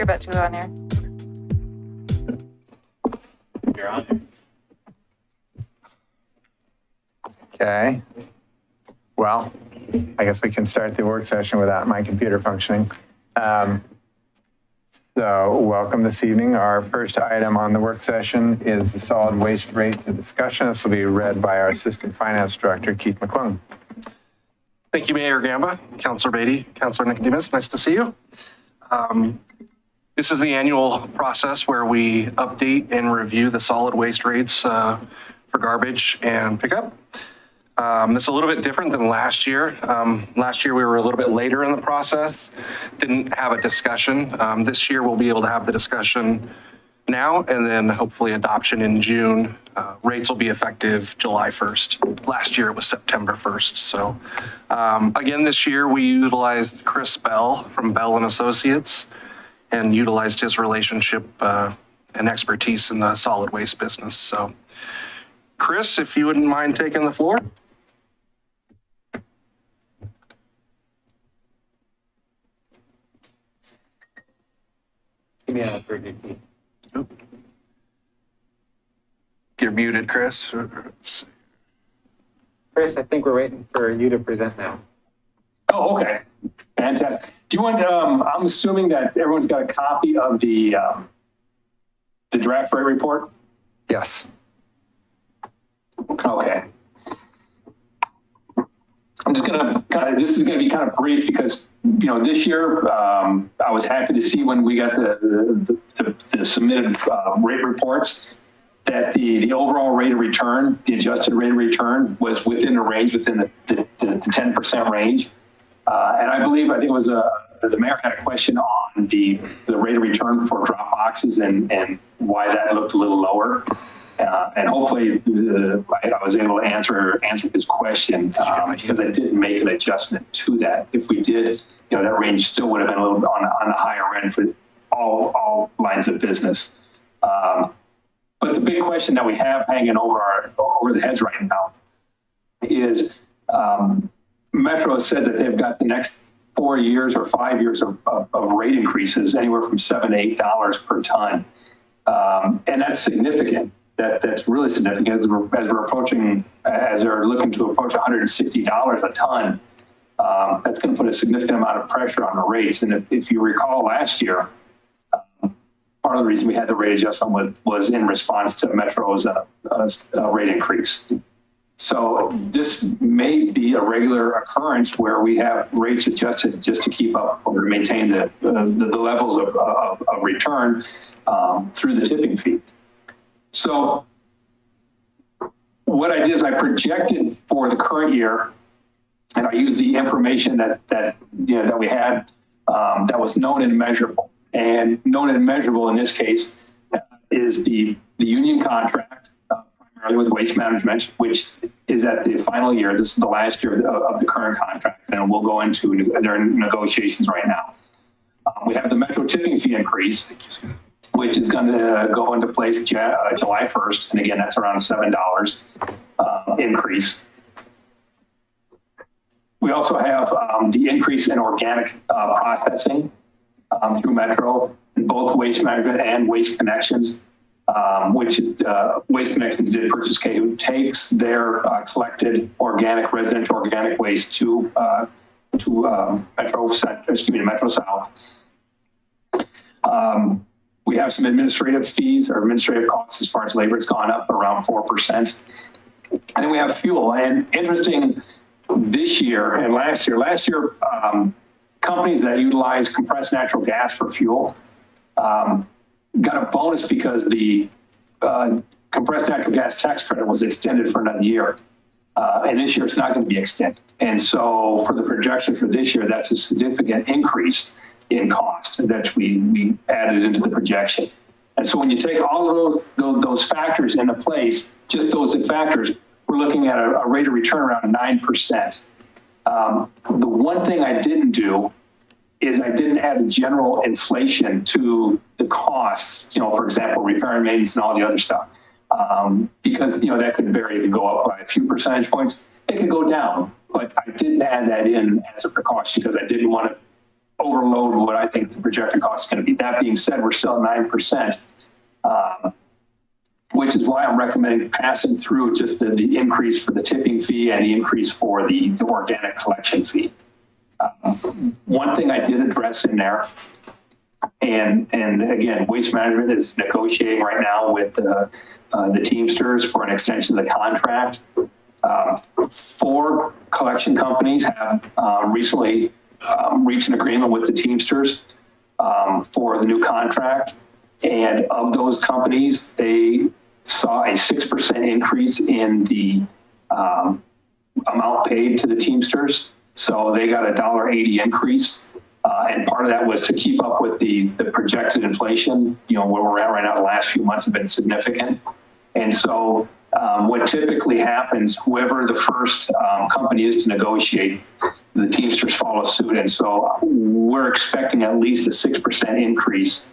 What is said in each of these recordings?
bet you on here. You're on there. Okay. Well, I guess we can start the work session without my computer functioning. So welcome this evening. Our first item on the work session is the solid waste rates and discussion. This will be read by our Assistant Finance Director, Keith McClung. Thank you, Mayor Gamba, Councilor Beatty, Councilor Nicodemus. Nice to see you. This is the annual process where we update and review the solid waste rates for garbage and pickup. It's a little bit different than last year. Last year we were a little bit later in the process, didn't have a discussion. This year we'll be able to have the discussion now and then hopefully adoption in June. Rates will be effective July 1st. Last year it was September 1st. So again, this year we utilized Chris Bell from Bell and Associates and utilized his relationship and expertise in the solid waste business. So Chris, if you wouldn't mind taking the floor. Give me a pretty good. You're muted, Chris. Chris, I think we're waiting for you to present now. Oh, okay. Fantastic. Do you want, I'm assuming that everyone's got a copy of the draft rate report? Yes. Okay. I'm just gonna this is gonna be kind of brief because, you know, this year, I was happy to see when we got the submitted rate reports that the overall rate of return, the adjusted rate of return was within the range, within the 10% range. And I think it was the mayor had a question on the rate of return for drop boxes and why that looked a little lower. And hopefully I was able to answer his question because I didn't make an adjustment to that. If we did, you know, that range still would have been a little bit on the higher end for all lines of business. But the big question that we have hanging over the heads right now is Metro has said that they've got the next 4 years or 5 years of rate increases anywhere from $7 to $8 per ton. And that's significant. That's really significant as we're approaching, as they're looking to approach $160 a ton. That's going to put a significant amount of pressure on the rates. And if you recall last year, part of the reason we had the rate adjustment was in response to Metro's rate increase. So this may be a regular occurrence where we have rates adjusted just to keep up or maintain the levels of return through the tipping fee. So what I did is I projected for the current year, and I used the information that we had that was known and measurable. And known and measurable in this case is the union contract, primarily with Waste Management, which is at the final year. This is the last year of the current contract, and we'll go into their negotiations right now. We have the Metro tipping fee increase, which is going to go into place July 1st. And again, that's around a $7 increase. We also have the increase in organic processing through Metro in both Waste Management and Waste Connections, which Waste Connections did purchase K, who takes their collected residential organic waste to Metro South. We have some administrative fees or administrative costs as far as labor. It's gone up around 4%. And then we have fuel. And interesting, this year and last year, companies that utilize compressed natural gas for fuel got a bonus because the compressed natural gas tax credit was extended for another year. And this year it's not going to be extended. And so for the projection for this year, that's a significant increase in cost that we added into the projection. And so when you take all of those factors into place, just those factors, we're looking at a rate of return around 9%. The one thing I didn't do is I didn't add a general inflation to the costs, you know, for example, repair and maintenance and all the other stuff, because, you know, that could vary. It could go up by a few percentage points. It could go down, but I didn't add that in as a precaution because I didn't want to overload what I think the projected cost is going to be. That being said, we're still at 9%, which is why I'm recommending passing through just the increase for the tipping fee and the increase for the organic collection fee. One thing I did address in there, and again, Waste Management is negotiating right now with the Teamsters for an extension of the contract. 4 collection companies have recently reached an agreement with the Teamsters for the new contract. And of those companies, they saw a 6% increase in the amount paid to the Teamsters. So they got a $1.80 increase. And part of that was to keep up with the projected inflation. You know, where we're at right now, the last few months have been significant. And so what typically happens, whoever the first company is to negotiate, the Teamsters follow suit. And so we're expecting at least a 6% increase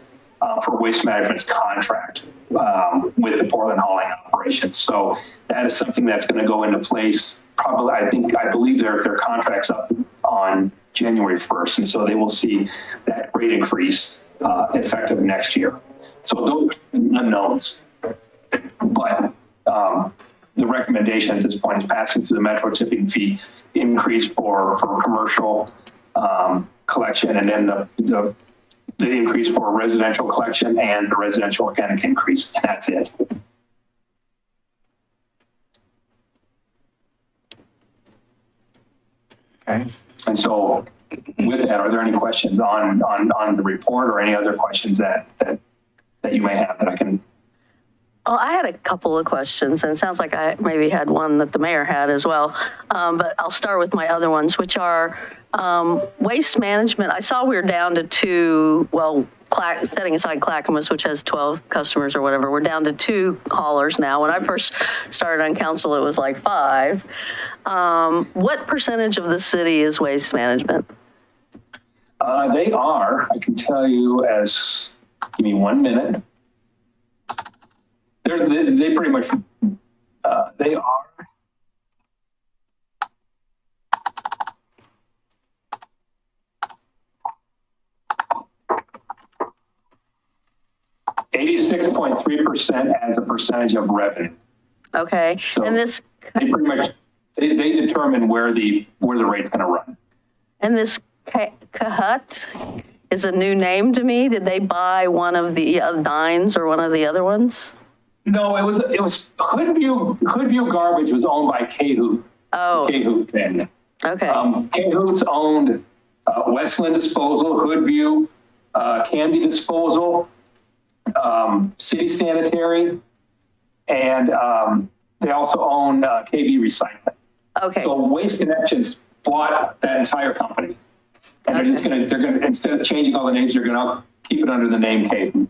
for Waste Management's contract with the Portland hauling operation. So that is something that's going to go into place probably, I believe their contract's up on January 1st. And so they will see that rate increase effective next year. So those are unknowns. But the recommendation at this point is passing through the Metro tipping fee increase for commercial collection, and then the increase for residential collection and the residential organic increase, and that's it. Okay. And so with that, are there any questions on the report or any other questions that you may have that I can? Well, I had a couple of questions, and it sounds like I maybe had one that the mayor had as well. But I'll start with my other ones, which are waste management. I saw we were down to 2, well, setting aside Clackamas, which has 12 customers or whatever, we're down to 2 haulers now. When I first started on council, it was like 5. What percentage of the city is waste management? They are, I can tell you give me 1 minute. They pretty much, they are. $86.3% as a percentage of revenue. Okay, So and this they pretty much they determine where the rate's going to run. and this Cahoot is a new name to me. Did they buy one of the Dines or one of the other ones? No, it was Hoodview Garbage was owned by Cahoot. Oh, Cahoot family. okay. Cahoot's owned Westland Disposal, Hoodview, Canby Disposal, City Sanitary, and they also own KB Recycling. Okay. So Waste Connections bought that entire company, and they're going to instead of changing all the names, they're going to keep it under the name Cahoot.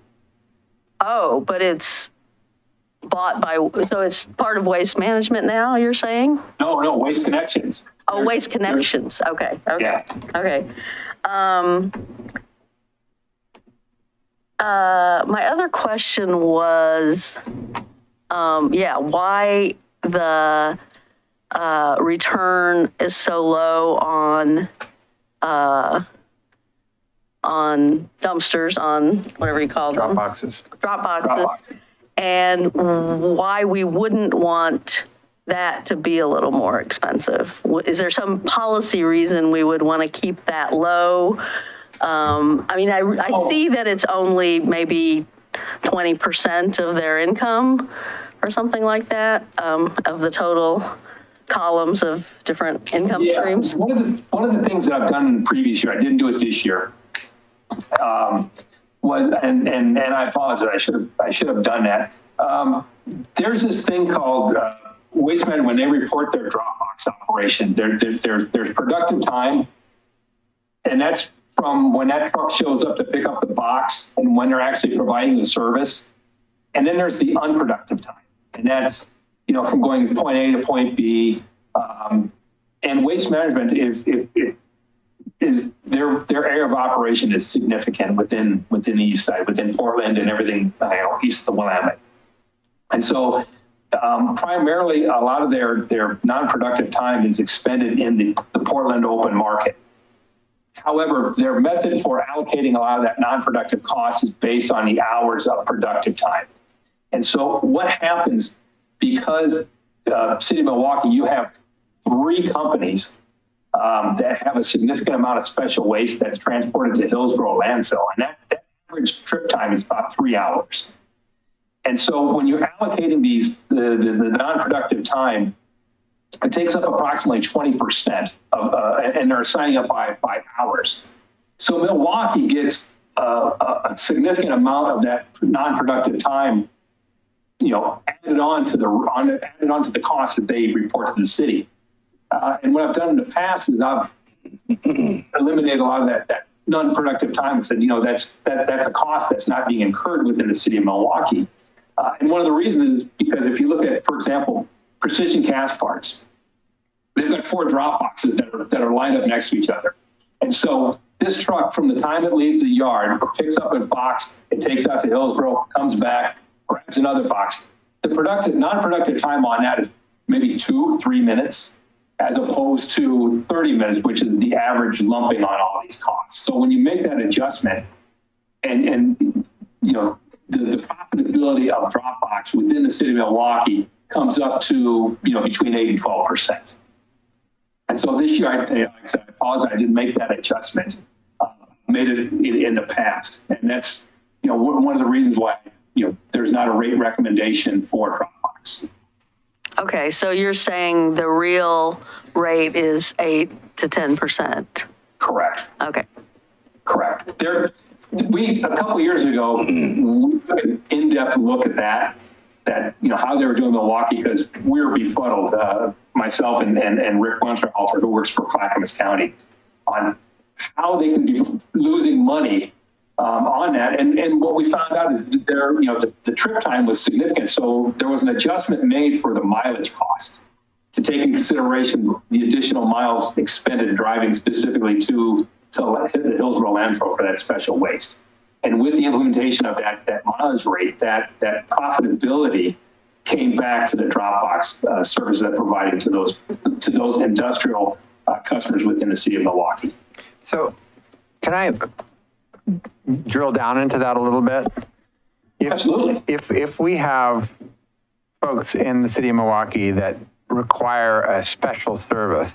Oh, but it's bought by, so it's part of Waste Management now, you're saying? No, Waste Connections. Oh, Waste Connections. Okay. Yeah. Okay. My other question was, why the return is so low on dumpsters, on whatever you call them. Drop boxes. Drop boxes. And why we wouldn't want that to be a little more expensive. Is there some policy reason we would want to keep that low? I mean, I see that it's only maybe 20% of their income or something like that, of the total columns of different income streams. One of the things that I've done in the previous year, I didn't do it this year, was, and I apologize, I should have done that. There's this thing called Waste Management. When they report their drop box operation, there's productive time, and that's from when that truck shows up to pick up the box and when they're actually providing the service. And then there's the unproductive time, and that's, you know, from going point A to point B. And Waste Management is their area of operation is significant within the east side, within Portland and everything, east of the Willamette. And so primarily a lot of their non-productive time is expended in the Portland open market. However, their method for allocating a lot of that non-productive cost is based on the hours of productive time. And so what happens, because City of Milwaukee, you have 3 companies that have a significant amount of special waste that's transported to Hillsborough landfill. And that average trip time is about 3 hours. And so when you're allocating the non-productive time, it takes up approximately 20% of, and they're signing up by hours. So Milwaukee gets a significant amount of that non-productive time, added on to the cost that they report to the city. And what I've done in the past is I've eliminated a lot of that non-productive time and said, that's a cost that's not being incurred within the city of Milwaukee. And one of the reasons is because if you look at, for example, Precision Cast Parts, they've got 4 drop boxes that are lined up next to each other. And so this truck, from the time it leaves the yard, picks up a box, it takes out to Hillsborough, comes back, grabs another box. The non-productive time on that is maybe 2-3 minutes, as opposed to 30 minutes, which is the average lumping on all these costs. So when you make that adjustment, and the profitability of Dropbox within the city of Milwaukee comes up to between 8 and 12%. And so this year, like I said, I apologize, I didn't make that adjustment. Made it in the past, and that's one of the reasons why there's not a rate recommendation for Dropbox. Okay, so you're saying the real rate is 8 to 10%? Correct. Okay. Correct. A couple of years ago, we took an in-depth look at that how they were doing Milwaukee, because we were befuddled, myself and Rick Winterhalter, who works for Clackamas County, on how they can be losing money on that. And what we found out is that the trip time was significant. So there was an adjustment made for the mileage cost to take into consideration the additional miles expended driving specifically to the Hillsborough landfill for that special waste. And with the implementation of that mileage rate, that profitability came back to the Dropbox service that provided to those industrial customers within the city of Milwaukee. So can I drill down into that a little bit? Absolutely. If we have folks in the city of Milwaukee that require a special service,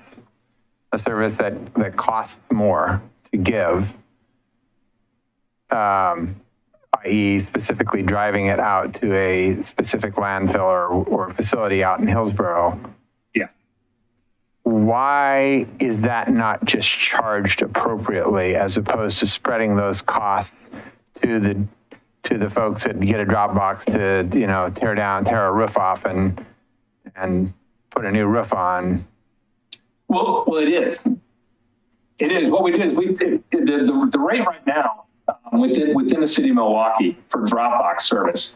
a service that costs more to give, i.e. specifically driving it out to a specific landfill or facility out in Hillsborough, Yeah. why is that not just charged appropriately as opposed to spreading those costs to the folks that get a drop box to tear a roof off and put a new roof on? Well, it is. It is. What we did is the rate right now within the city of Milwaukee for Dropbox service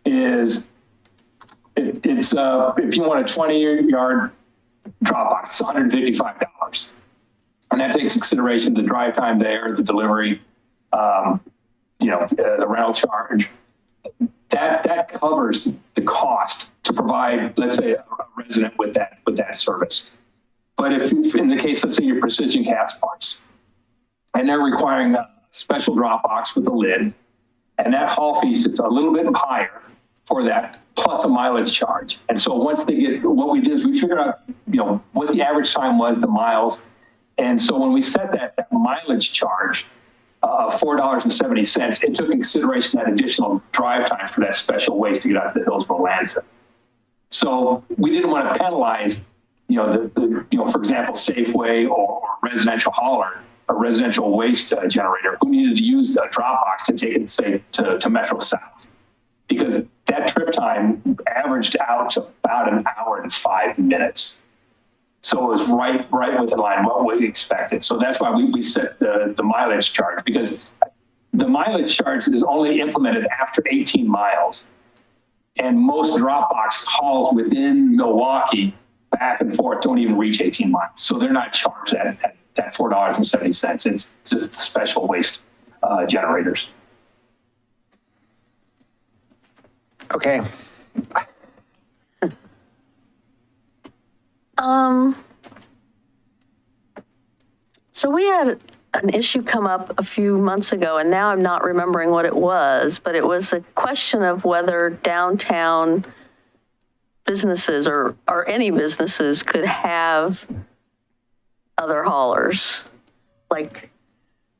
is it's if you want a 20-yard Dropbox, it's $155, and that takes consideration the drive time there, the delivery, the rental charge. That covers the cost to provide, let's say, a resident with that service. But if in the case, let's say you're Precision Cast Parts, and they're requiring a special drop box with a lid, and that haul fee sits a little bit higher for that, plus a mileage charge. And so once they get, what we did is we figured out, what the average time was, the miles. And so when we set that mileage charge of $4.70, it took in consideration that additional drive time for that special waste to get out to the Hillsborough landfill. So we didn't want to penalize, for example, Safeway or residential hauler, a residential waste generator who needed to use a drop box to take it, say, to Metro South, because that trip time averaged out to about 1 hour and 5 minutes. So it was right within line what we expected. So that's why we set the mileage charge, because the mileage charge is only implemented after 18 miles. And most Dropbox hauls within Milwaukee back and forth don't even reach 18 miles. So they're not charged that $4.70. It's just the special waste generators. Okay. So we had an issue come up a few months ago, and now I'm not remembering what it was, but it was a question of whether downtown businesses or any businesses could have other haulers. Like,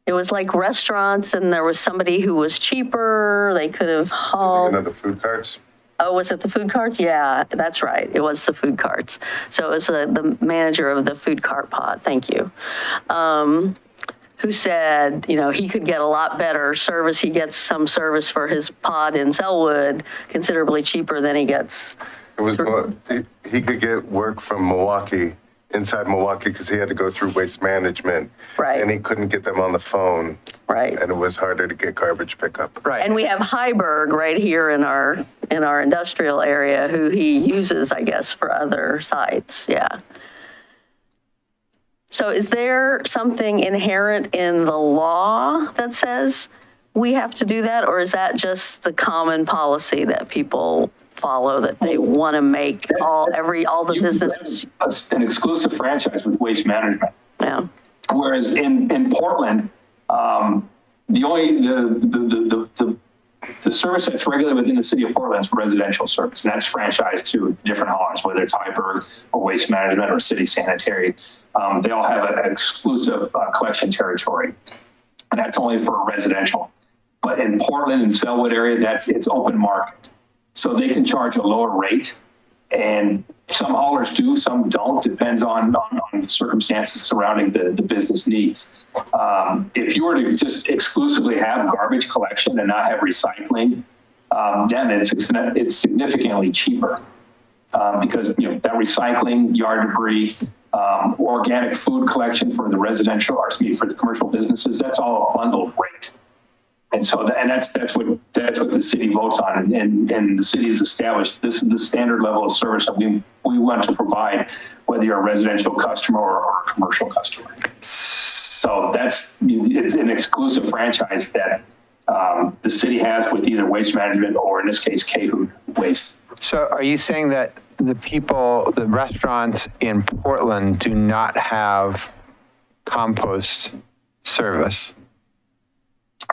it was like restaurants, and there was somebody who was cheaper, they could have hauled. Another food carts? Oh, was it the food carts? Yeah, that's right. It was the food carts. So it was the manager of the food cart pod, thank you, who said, he could get a lot better service. He gets some service for his pod in Selwood considerably cheaper than he gets. It was more, he could get work from Milwaukee, inside Milwaukee, because he had to go through waste management. Right. And he couldn't get them on the phone. Right. And it was harder to get garbage pickup. Right. And we have Heiberg right here in our industrial area who he uses, I guess, for other sites. Yeah. So is there something inherent in the law that says we have to do that? Or is that just the common policy that people follow, that they want to make all the businesses? An exclusive franchise with waste management. Yeah. Whereas in Portland, the service that's regulated within the city of Portland is residential service, and that's franchised to different haulers, whether it's Hyberg or Waste Management or City Sanitary. They all have an exclusive collection territory, and that's only for residential. But in Portland and Selwood area, it's open market, so they can charge a lower rate. And some haulers do, some don't, depends on the circumstances surrounding the business needs. If you were to just exclusively have garbage collection and not have recycling, then it's significantly cheaper because that recycling, yard debris, organic food collection for the residential, or for the commercial businesses, that's all a bundled rate. And so, that's what the city votes on, and the city has established this is the standard level of service that we want to provide, whether you're a residential customer or a commercial customer. So it's an exclusive franchise that the city has with either Waste Management or, in this case, Cahoon Waste. So are you saying that the restaurants in Portland do not have compost service?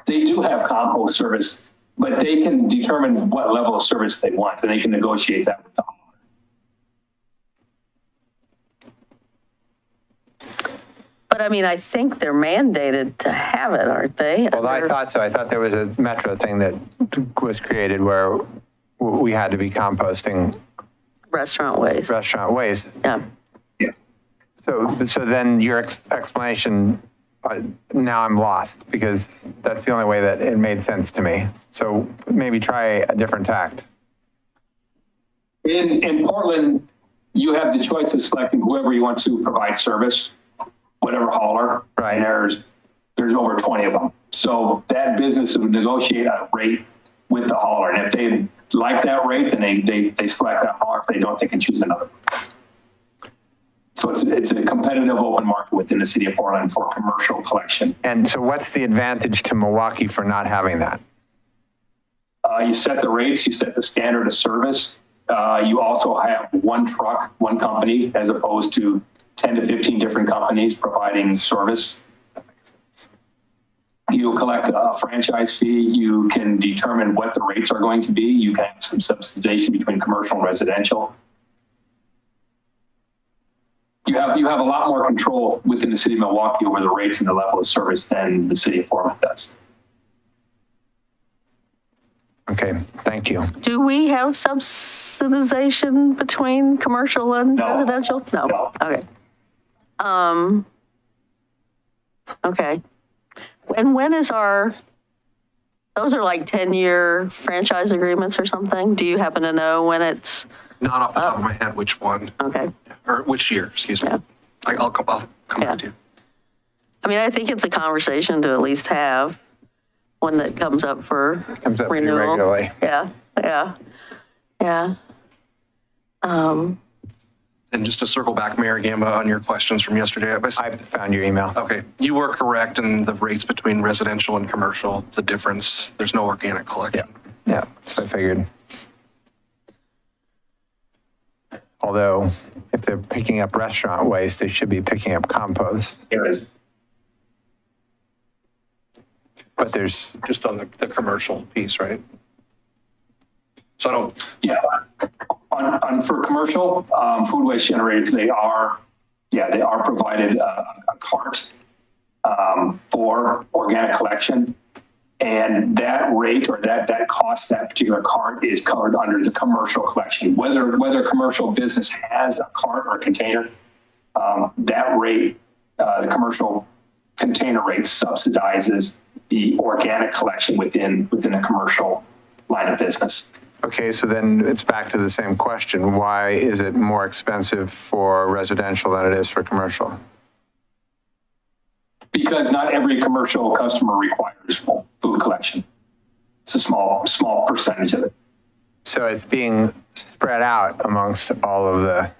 They do have compost service, but they can determine what level of service they want, and they can negotiate that with the hauler. But I mean, I think they're mandated to have it, aren't they? Well, I thought so. I thought there was a Metro thing that was created where we had to be composting Restaurant waste. Yeah. Yeah. So then your explanation, now I'm lost, because that's the only way that it made sense to me. So maybe try a different tact. In Portland, you have the choice of selecting whoever you want to provide service, whatever hauler. Right. And there's over 20 of them. So that business would negotiate a rate with the hauler. And if they like that rate, then they select that hauler. If they don't, they can choose another. So it's a competitive open market within the city of Portland for commercial collection. And so what's the advantage to Milwaukee for not having that? You set the rates, you set the standard of service. You also have one truck, one company, as opposed to 10 to 15 different companies providing service. You collect a franchise fee. You can determine what the rates are going to be. You can have some subsidization between commercial and residential. You have a lot more control within the city of Milwaukee over the rates and the level of service than the city of Portland does. Okay, thank you. Do we have subsidization between commercial and No. residential? No. Okay. Okay. And when is those are like 10-year franchise agreements or something? Do you happen to know when it's? Not off the top of my head which one, Okay. or which year, excuse me. Yeah. I'll come back to you. I mean, I think it's a conversation to at least have, one that comes up for Comes up pretty renewal. regularly. Yeah. And just to circle back, Mayor Gamba, on your questions from yesterday. I found your email. Okay, you were correct in the rates between residential and commercial, the difference, there's no organic collection. Yeah, so I figured. Although, if they're picking up restaurant waste, they should be picking up compost. There is. But there's, just on the commercial piece, right? So I don't, Yeah, for commercial food waste generators, they are provided a cart for organic collection, and that rate or that cost, that particular cart is covered under the commercial collection. Whether commercial business has a cart or a container, that rate, the commercial container rate subsidizes the organic collection within a commercial line of business. okay, so then it's back to the same question. Why is it more expensive for residential than it is for commercial? Because not every commercial customer requires food collection. It's a small percentage of it. So it's being spread out amongst all of the,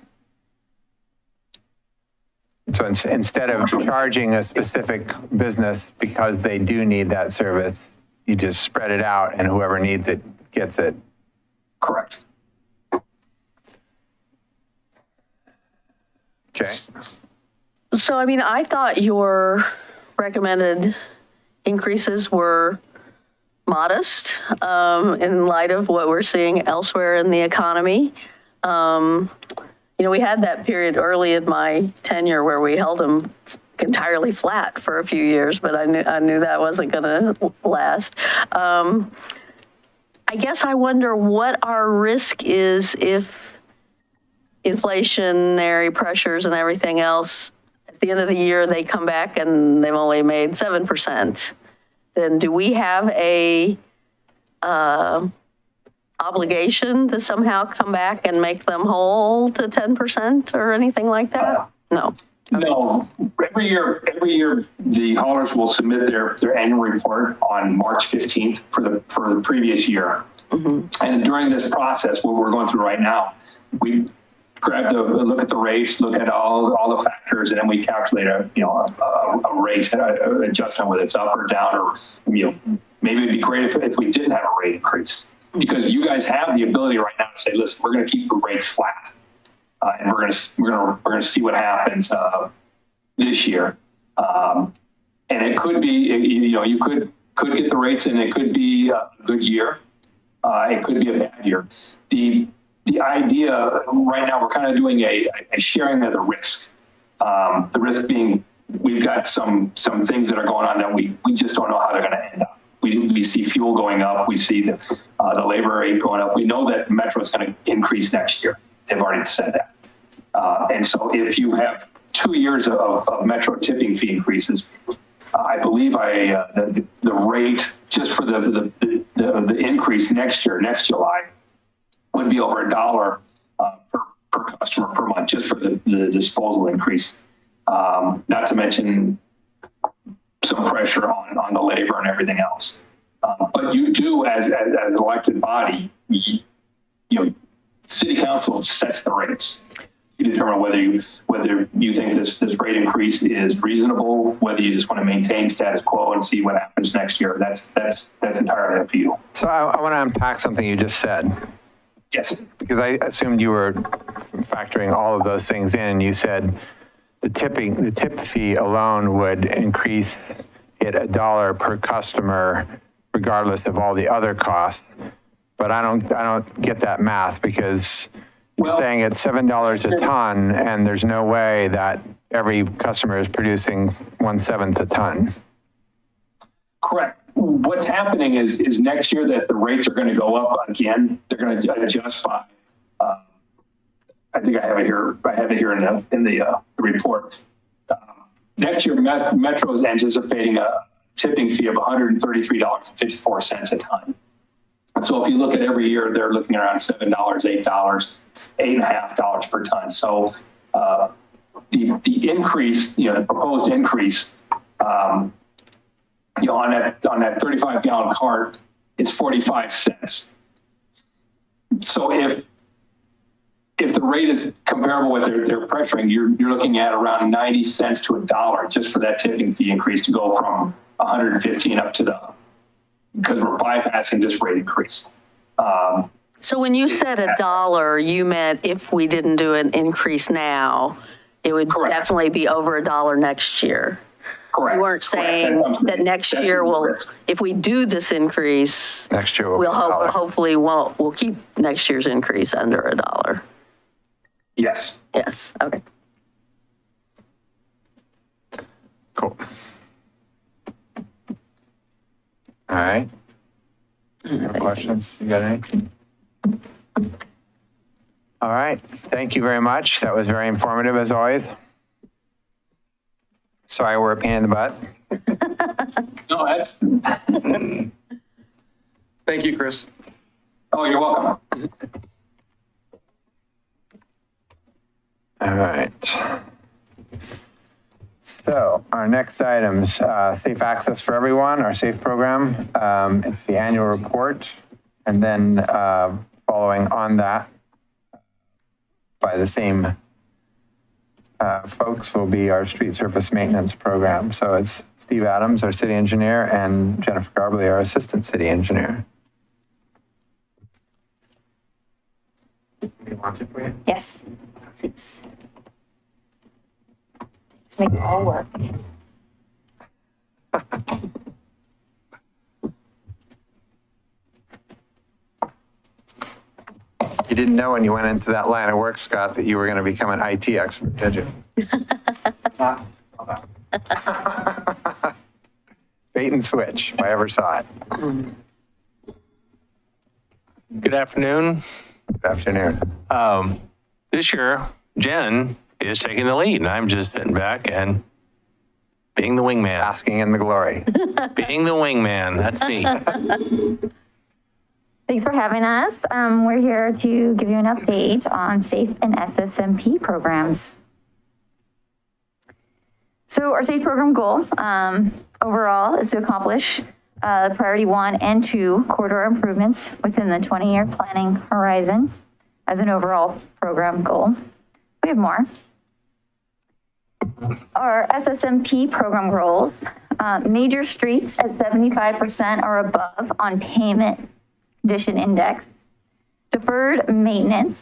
so instead of charging a specific business because they do need that service, you just spread it out and whoever needs it gets it. Correct. Okay. So, I mean, I thought your recommended increases were modest in light of what we're seeing elsewhere in the economy. You know, we had that period early in my tenure where we held them entirely flat for a few years, but I knew that wasn't going to last. I guess I wonder what our risk is if inflationary pressures and everything else, at the end of the year, they come back and they've only made 7%. Then do we have a obligation to somehow come back and make them whole to 10% or anything like that? No. No, every year, the haulers will submit their annual report on March 15th for the previous year. Mm-hmm. And during this process, what we're going through right now, we look at the rates, look at all the factors, and then we calculate a rate adjustment, whether it's up or down, or maybe it'd be great if we didn't have a rate increase, because you guys have the ability right now to say, listen, we're going to keep the rates flat. And we're going to see what happens this year, and it could be you could get the rates, and it could be a good year, it could be a bad year. The idea right now, we're kind of doing a sharing of the risk. The risk being we've got some things that are going on that we just don't know how they're going to end up. We see fuel going up, we see the labor rate going up. We know that Metro is going to increase next year. They've already said that. And so if you have 2 years of Metro tipping fee increases, I believe the rate just for the increase next July, would be over $1 per customer per month just for the disposal increase. Not to mention some pressure on the labor and everything else. But you do, as an elected body, City Council sets the rates. You determine whether you think this rate increase is reasonable, whether you just want to maintain status quo and see what happens next year. That's entirely up to you. So I want to unpack something you just said. Yes. Because I assumed you were factoring all of those things in, and you said the tip fee alone would increase it $1 per customer, regardless of all the other costs. But I don't get that math, because you're saying it's $7 a ton, and there's no way that every customer is producing 1/7 a ton. Correct. What's happening is next year that the rates are going to go up again. They're going to adjust by. I think I have it here. I have it here in the report. Next year, Metro is anticipating a tipping fee of $133.54 a ton. So if you look at every year, they're looking around $7, $8, $8.50 per ton. So the increase, the proposed increase, on that 35-gallon cart is 45 cents. So if the rate is comparable with their pressuring, you're looking at around 90 cents to $1 just for that tipping fee increase to go from 115 up to because we're bypassing this rate increase. So when you said $1, you meant if we didn't do an increase now, it would Correct. definitely be over $1 next year. Correct. You weren't saying that next year if we do this increase, Next year will we'll be $1. hopefully we'll keep next year's increase under $1. Yes. Yes, okay. Cool. All right. Any questions? You got any? All right. Thank you very much. That was very informative as always. Sorry, we're a pain in the butt. No, that's, Thank you, Chris. oh, you're welcome. All right. So our next items, Safe Access for Everyone, our SAFE program. It's the annual report. And then following on that by the same folks will be our street surface maintenance program. So it's Steve Adams, our city engineer, and Jennifer Garbley, our assistant city engineer. You want it for you? Yes, please. Let's make it all work. You didn't know when you went into that line of work, Scott, that you were going to become an IT expert, did you? Not all that. Bait and switch, if I ever saw it. Good afternoon. Good afternoon. This year, Jen is taking the lead, and I'm just sitting back and being the wingman. Basking in the glory. Being the wingman, that's me. Thanks for having us. We're here to give you an update on SAFE and SSMP programs. So our SAFE program goal overall is to accomplish priority 1 and 2 corridor improvements within the 20-year planning horizon as an overall program goal. We have more. Our SSMP program goals, major streets at 75% or above on pavement condition index, deferred maintenance,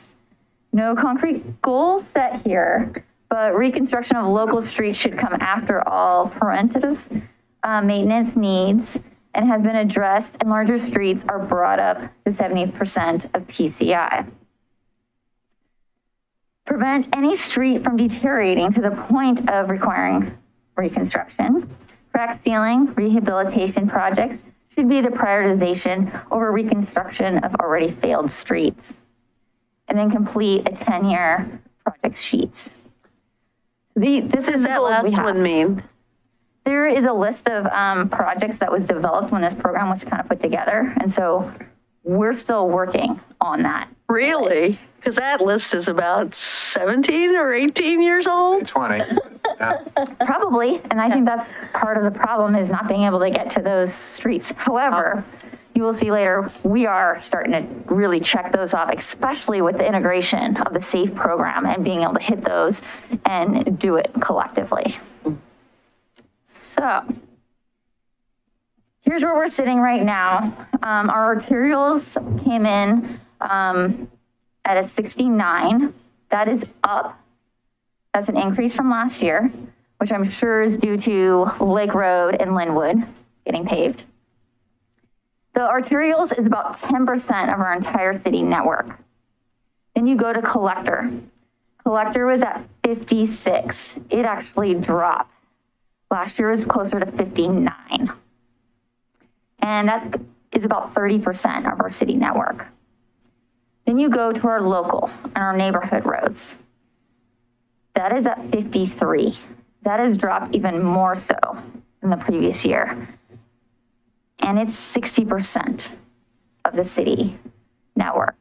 no concrete goal set here, but reconstruction of local streets should come after all preventative maintenance needs and has been addressed, and larger streets are brought up to 70% of PCI. Prevent any street from deteriorating to the point of requiring reconstruction. Crack sealing, rehabilitation projects should be the prioritization over reconstruction of already failed streets. And then complete a 10-year project sheet. This What does is the that goals we last have. one mean? There is a list of projects that was developed when this program was kind of put together. And so we're still working on that. Really? Because that list is about 17 or 18 years old? 20. Yeah. Probably, and I think that's part of the problem is not being able to get to those streets. However, you will see later, we are starting to really check those off, especially with the integration of the SAFE program and being able to hit those and do it collectively. So here's where we're sitting right now. Our arterials came in at a 69. That is up. That's an increase from last year, which I'm sure is due to Lake Road and Linwood getting paved. The arterials is about 10% of our entire city network. Then you go to collector. Collector was at 56. It actually dropped. Last year was closer to 59. And that is about 30% of our city network. Then you go to our local and our neighborhood roads. That is at 53. That has dropped even more so than the previous year. And it's 60% of the city network.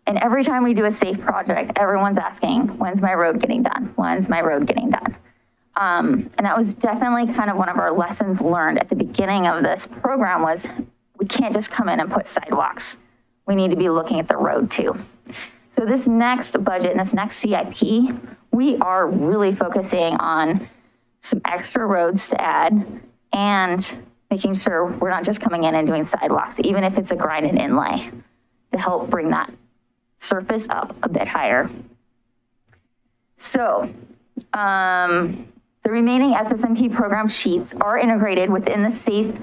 And every time we do a SAFE project, everyone's asking, when's my road getting done? When's my road getting done? And that was definitely kind of one of our lessons learned at the beginning of this program was we can't just come in and put sidewalks. We need to be looking at the road too. So this next budget and this next CIP, we are really focusing on some extra roads to add and making sure we're not just coming in and doing sidewalks, even if it's a grind and inlay, to help bring that surface up a bit higher. So The remaining SSMP program sheets are integrated within the SAFE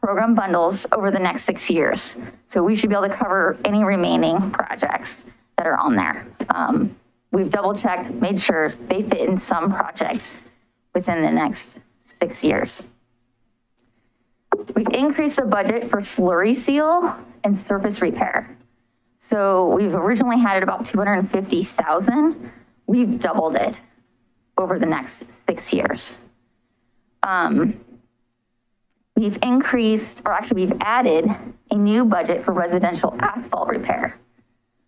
program bundles over the next 6 years. So we should be able to cover any remaining projects that are on there. We've double checked, made sure they fit in some project within the next 6 years. We've increased the budget for slurry seal and surface repair. So we've originally had it about 250,000. We've doubled it over the next 6 years. We've increased, or actually we've added a new budget for residential asphalt repair.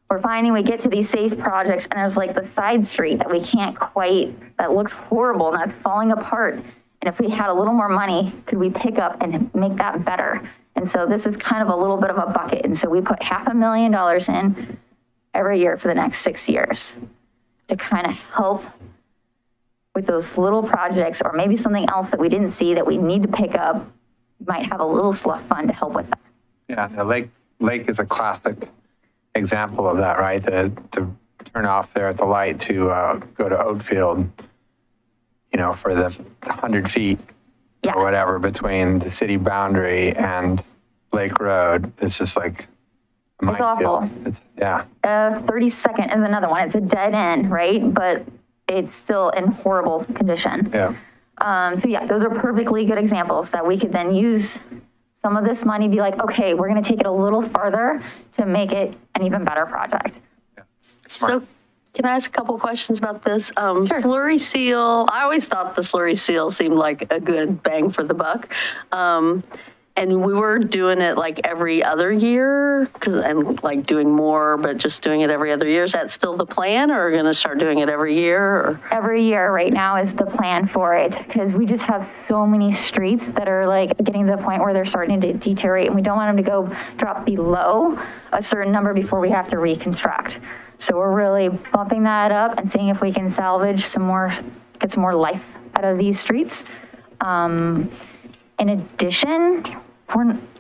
We're finding we get to these SAFE projects and there's like the side street that we can't quite, that looks horrible and that's falling apart. And if we had a little more money, could we pick up and make that better? And so this is kind of a little bit of a bucket. And so we put $500,000 in every year for the next 6 years to kind of help with those little projects, or maybe something else that we didn't see that we need to pick up, might have a little slush fund to help with that. Yeah, the lake is a classic example of that, right? The turn off there at the light to go to Oatfield, you know, for the 100 feet Yeah. or whatever between the city boundary and Lake Road. It's just like a It's awful. minefield. It's, yeah. 32nd is another one. It's a dead end, right? But it's still in horrible condition. Yeah. So yeah, those are perfectly good examples that we could then use some of this money, be like, okay, we're going to take it a little farther to make it an even better project. So can I ask a couple questions about this? Slurry seal, I always thought the slurry seal seemed like a good bang for the buck. And we were doing it like every other year, and like doing more, but just doing it every other year. Is that still the plan, or are we going to start doing it every year? Or? Every year right now is the plan for it, because we just have so many streets that are like getting to the point where they're starting to deteriorate, and we don't want them to go drop below a certain number before we have to reconstruct. So we're really bumping that up and seeing if we can salvage some more, get some more life out of these streets. In addition,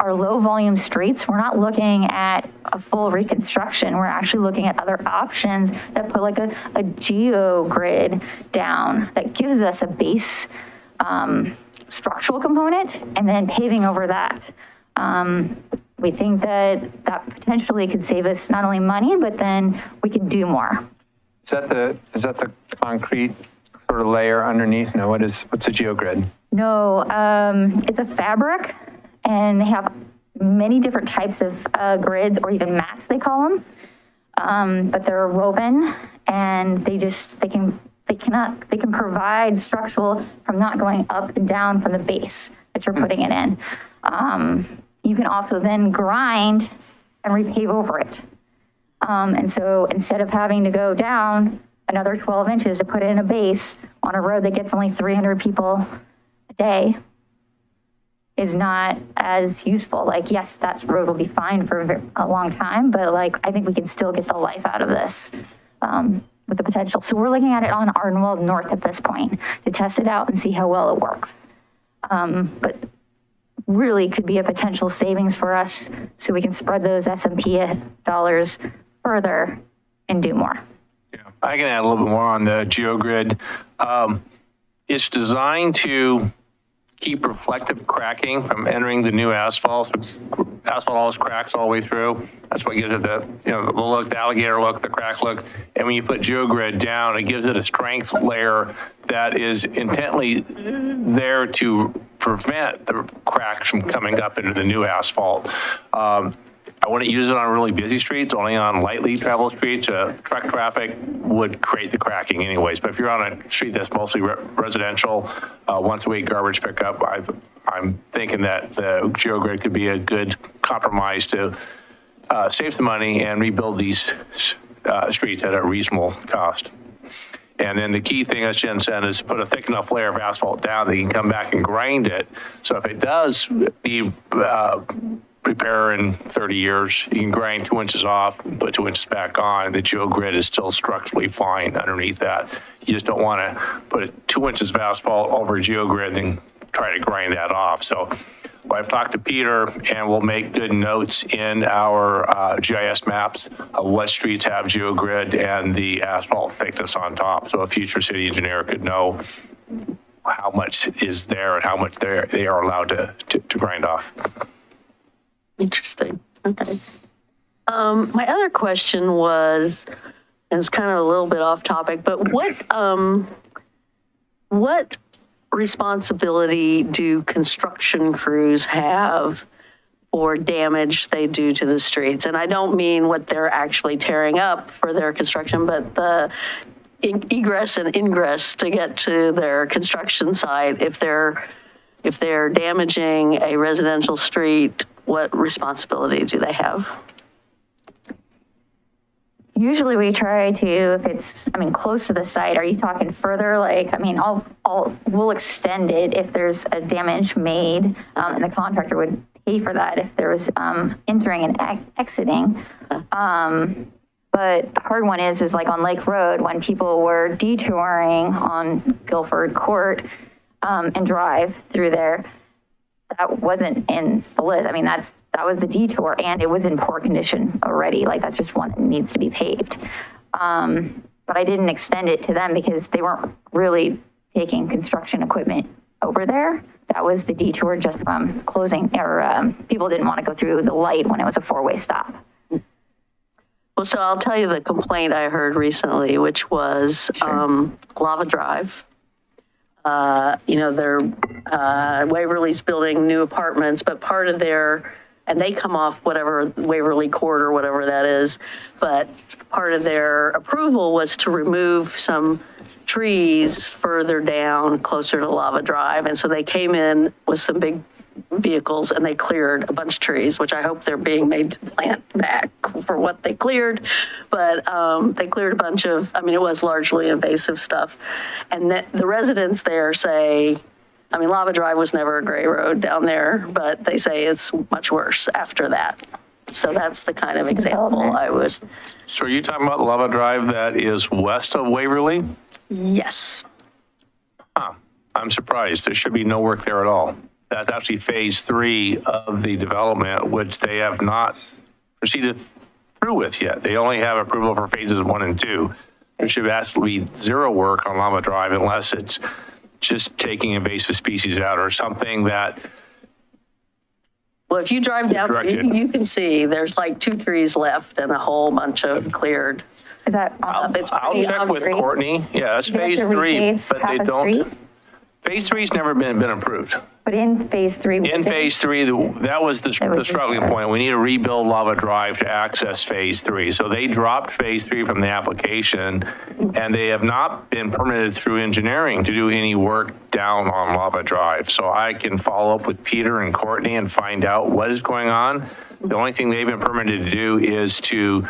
our low volume streets, we're not looking at a full reconstruction. We're actually looking at other options that put like a geo-grid down that gives us a base structural component and then paving over that. We think that that potentially could save us not only money, but then we can do more. Is that the concrete sort of layer underneath? No, what's a geogrid? No, it's a fabric, and they have many different types of grids, or even mats they call them. But they're woven, and they can provide structural from not going up and down from the base that you're putting it in. You can also then grind and repave over it. And so instead of having to go down another 12 inches to put in a base on a road that gets only 300 people a day, is not as useful. Like, yes, that road will be fine for a long time, but like, I think we can still get the life out of this with the potential. So we're looking at it on Ardenwald North at this point to test it out and see how well it works. But really could be a potential savings for us, so we can spread those SMP dollars further and do more. Yeah, I can add a little bit more on the GeoGrid. It's designed to keep reflective cracking from entering the new asphalt. So asphalt always cracks all the way through. That's what gives it the, the look, the alligator look, the crack look. And when you put GeoGrid down, it gives it a strength layer that is intently there to prevent the cracks from coming up into the new asphalt. I wouldn't use it on really busy streets, only on lightly traveled streets. Truck traffic would create the cracking anyways. But if you're on a street that's mostly residential, once a week garbage pickup, I'm thinking that the GeoGrid could be a good compromise to save some money and rebuild these streets at a reasonable cost. And then the key thing, as Jen said, is put a thick enough layer of asphalt down that you can come back and grind it. So if it does need repair in 30 years, you can grind 2 inches off, put 2 inches back on, and the GeoGrid is still structurally fine underneath that. You just don't want to put 2 inches of asphalt over GeoGrid and try to grind that off. So I've talked to Peter, and we'll make good notes in our GIS maps of what streets have GeoGrid and the asphalt thickness on top. So a future city engineer could know how much is there and how much they are allowed to grind off. Interesting. Okay. My other question was, and it's kind of a little bit off topic, but what responsibility do construction crews have for damage they do to the streets? And I don't mean what they're actually tearing up for their construction, but the egress and ingress to get to their construction site. If they're damaging a residential street, what responsibility do they have? Usually we try to, if it's, close to the site, are you talking further? We'll extend it if there's a damage made, and the contractor would pay for that if there was entering and exiting. But the hard one is like on Lake Road, when people were detouring on Guilford Court and drive through there, that wasn't in the list. That was the detour, and it was in poor condition already. That's just one that needs to be paved. But I didn't extend it to them because they weren't really taking construction equipment over there. That was the detour just from closing, or people didn't want to go through the light when it was a four-way stop. Well, so I'll tell you the complaint I heard recently, which was Lava Drive. Waverly's building new apartments, but part of and they come off whatever Waverly Court or whatever that is, but part of their approval was to remove some trees further down closer to Lava Drive. And so they came in with some big vehicles and they cleared a bunch of trees, which I hope they're being made to plant back for what they cleared. But they cleared a bunch of, it was largely invasive stuff. And the residents there say, Lava Drive was never a gray road down there, but they say it's much worse after that. So that's the kind of example I would. So are you talking about Lava Drive that is west of Waverly? Yes. I'm surprised. There should be no work there at all. That's actually phase 3 of the development, which they have not proceeded through with yet. They only have approval for phases 1 and 2. There should actually be zero work on Lava Drive unless it's just taking invasive species out or something that. Well, if you drive down, Directed. you can see there's 2 trees left and a whole bunch of cleared. Is that? I'll check with Courtney. Yeah, that's phase 3, but they don't. Phase 3's never been approved. But in phase 3. In phase 3, that was the struggling point. We need to rebuild Lava Drive to access phase 3. So they dropped phase 3 from the application, and they have not been permitted through engineering to do any work down on Lava Drive. So I can follow up with Peter and Courtney and find out what is going on. The only thing they've been permitted to do is to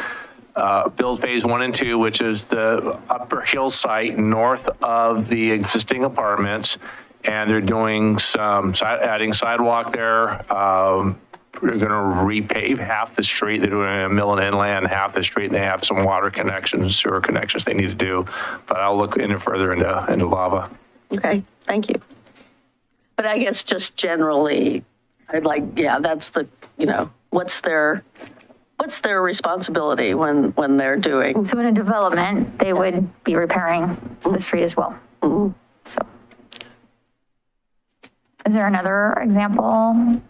build phase 1 and 2, which is the upper hill site north of the existing apartments. And they're doing adding sidewalk there. We're going to repave half the street. They're doing a mill and inland half the street. And they have some water connections, sewer connections they need to do. But I'll look further into Lava. Okay, thank you. But I guess just generally, that's the, what's their responsibility when they're doing? So in a development, they would be repairing the street as well. Mm-hmm. So. Is there another example?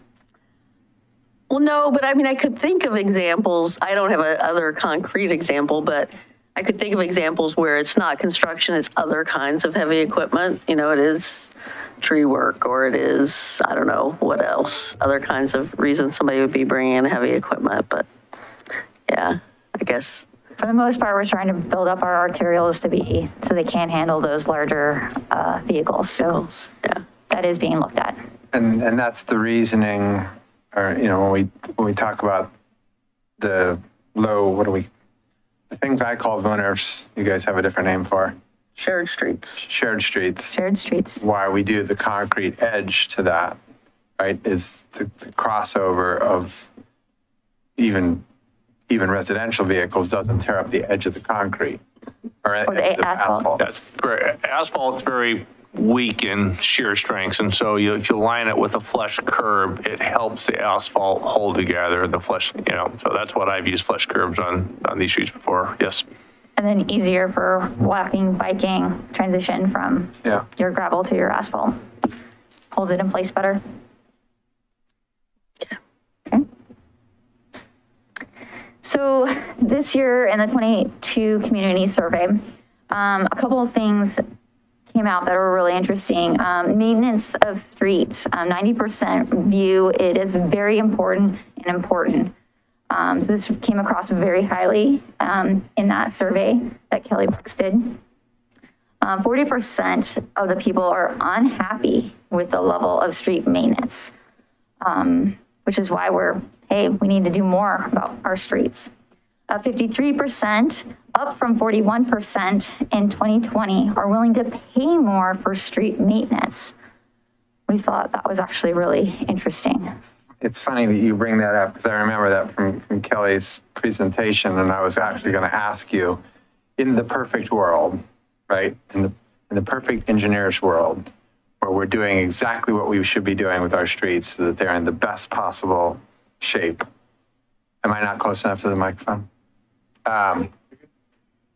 Well, no, but I could think of examples. I don't have another concrete example, but I could think of examples where it's not construction, it's other kinds of heavy equipment. It is tree work, or it is, I don't know, what else, other kinds of reasons somebody would be bringing in heavy equipment. But yeah, I guess. For the most part, we're trying to build up our arterials to be, so they can handle those larger vehicles. So yeah. That is being looked at. And that's the reasoning, or, when we talk about the low, the things I call zoners, you guys have a different name for? Shared streets. Shared streets. Shared streets. Why we do the concrete edge to that, right, is the crossover of even residential vehicles doesn't tear up the edge of the concrete. Or the asphalt. That's great. Asphalt's very weak in shear strengths, and so if you line it with a flush curb, it helps the asphalt hold together. The flush, so that's what I've used flush curbs on these streets before. Yes. And then easier for walking, biking, transition from Yeah. your gravel to your asphalt. Holds it in place better. Okay. So this year in the 22 community survey, a couple of things came out that were really interesting. Maintenance of streets, 90% view it is very important and important. So this came across very highly in that survey that Kelly Brooks did. 40% of the people are unhappy with the level of street maintenance, which is why we need to do more about our streets. 53%, up from 41% in 2020, are willing to pay more for street maintenance. We thought that was actually really interesting. It's funny that you bring that up because I remember that from Kelly's presentation, and I was actually going to ask you, in the perfect world, right? In the perfect engineer's world, where we're doing exactly what we should be doing with our streets so that they're in the best possible shape. Am I not close enough to the microphone?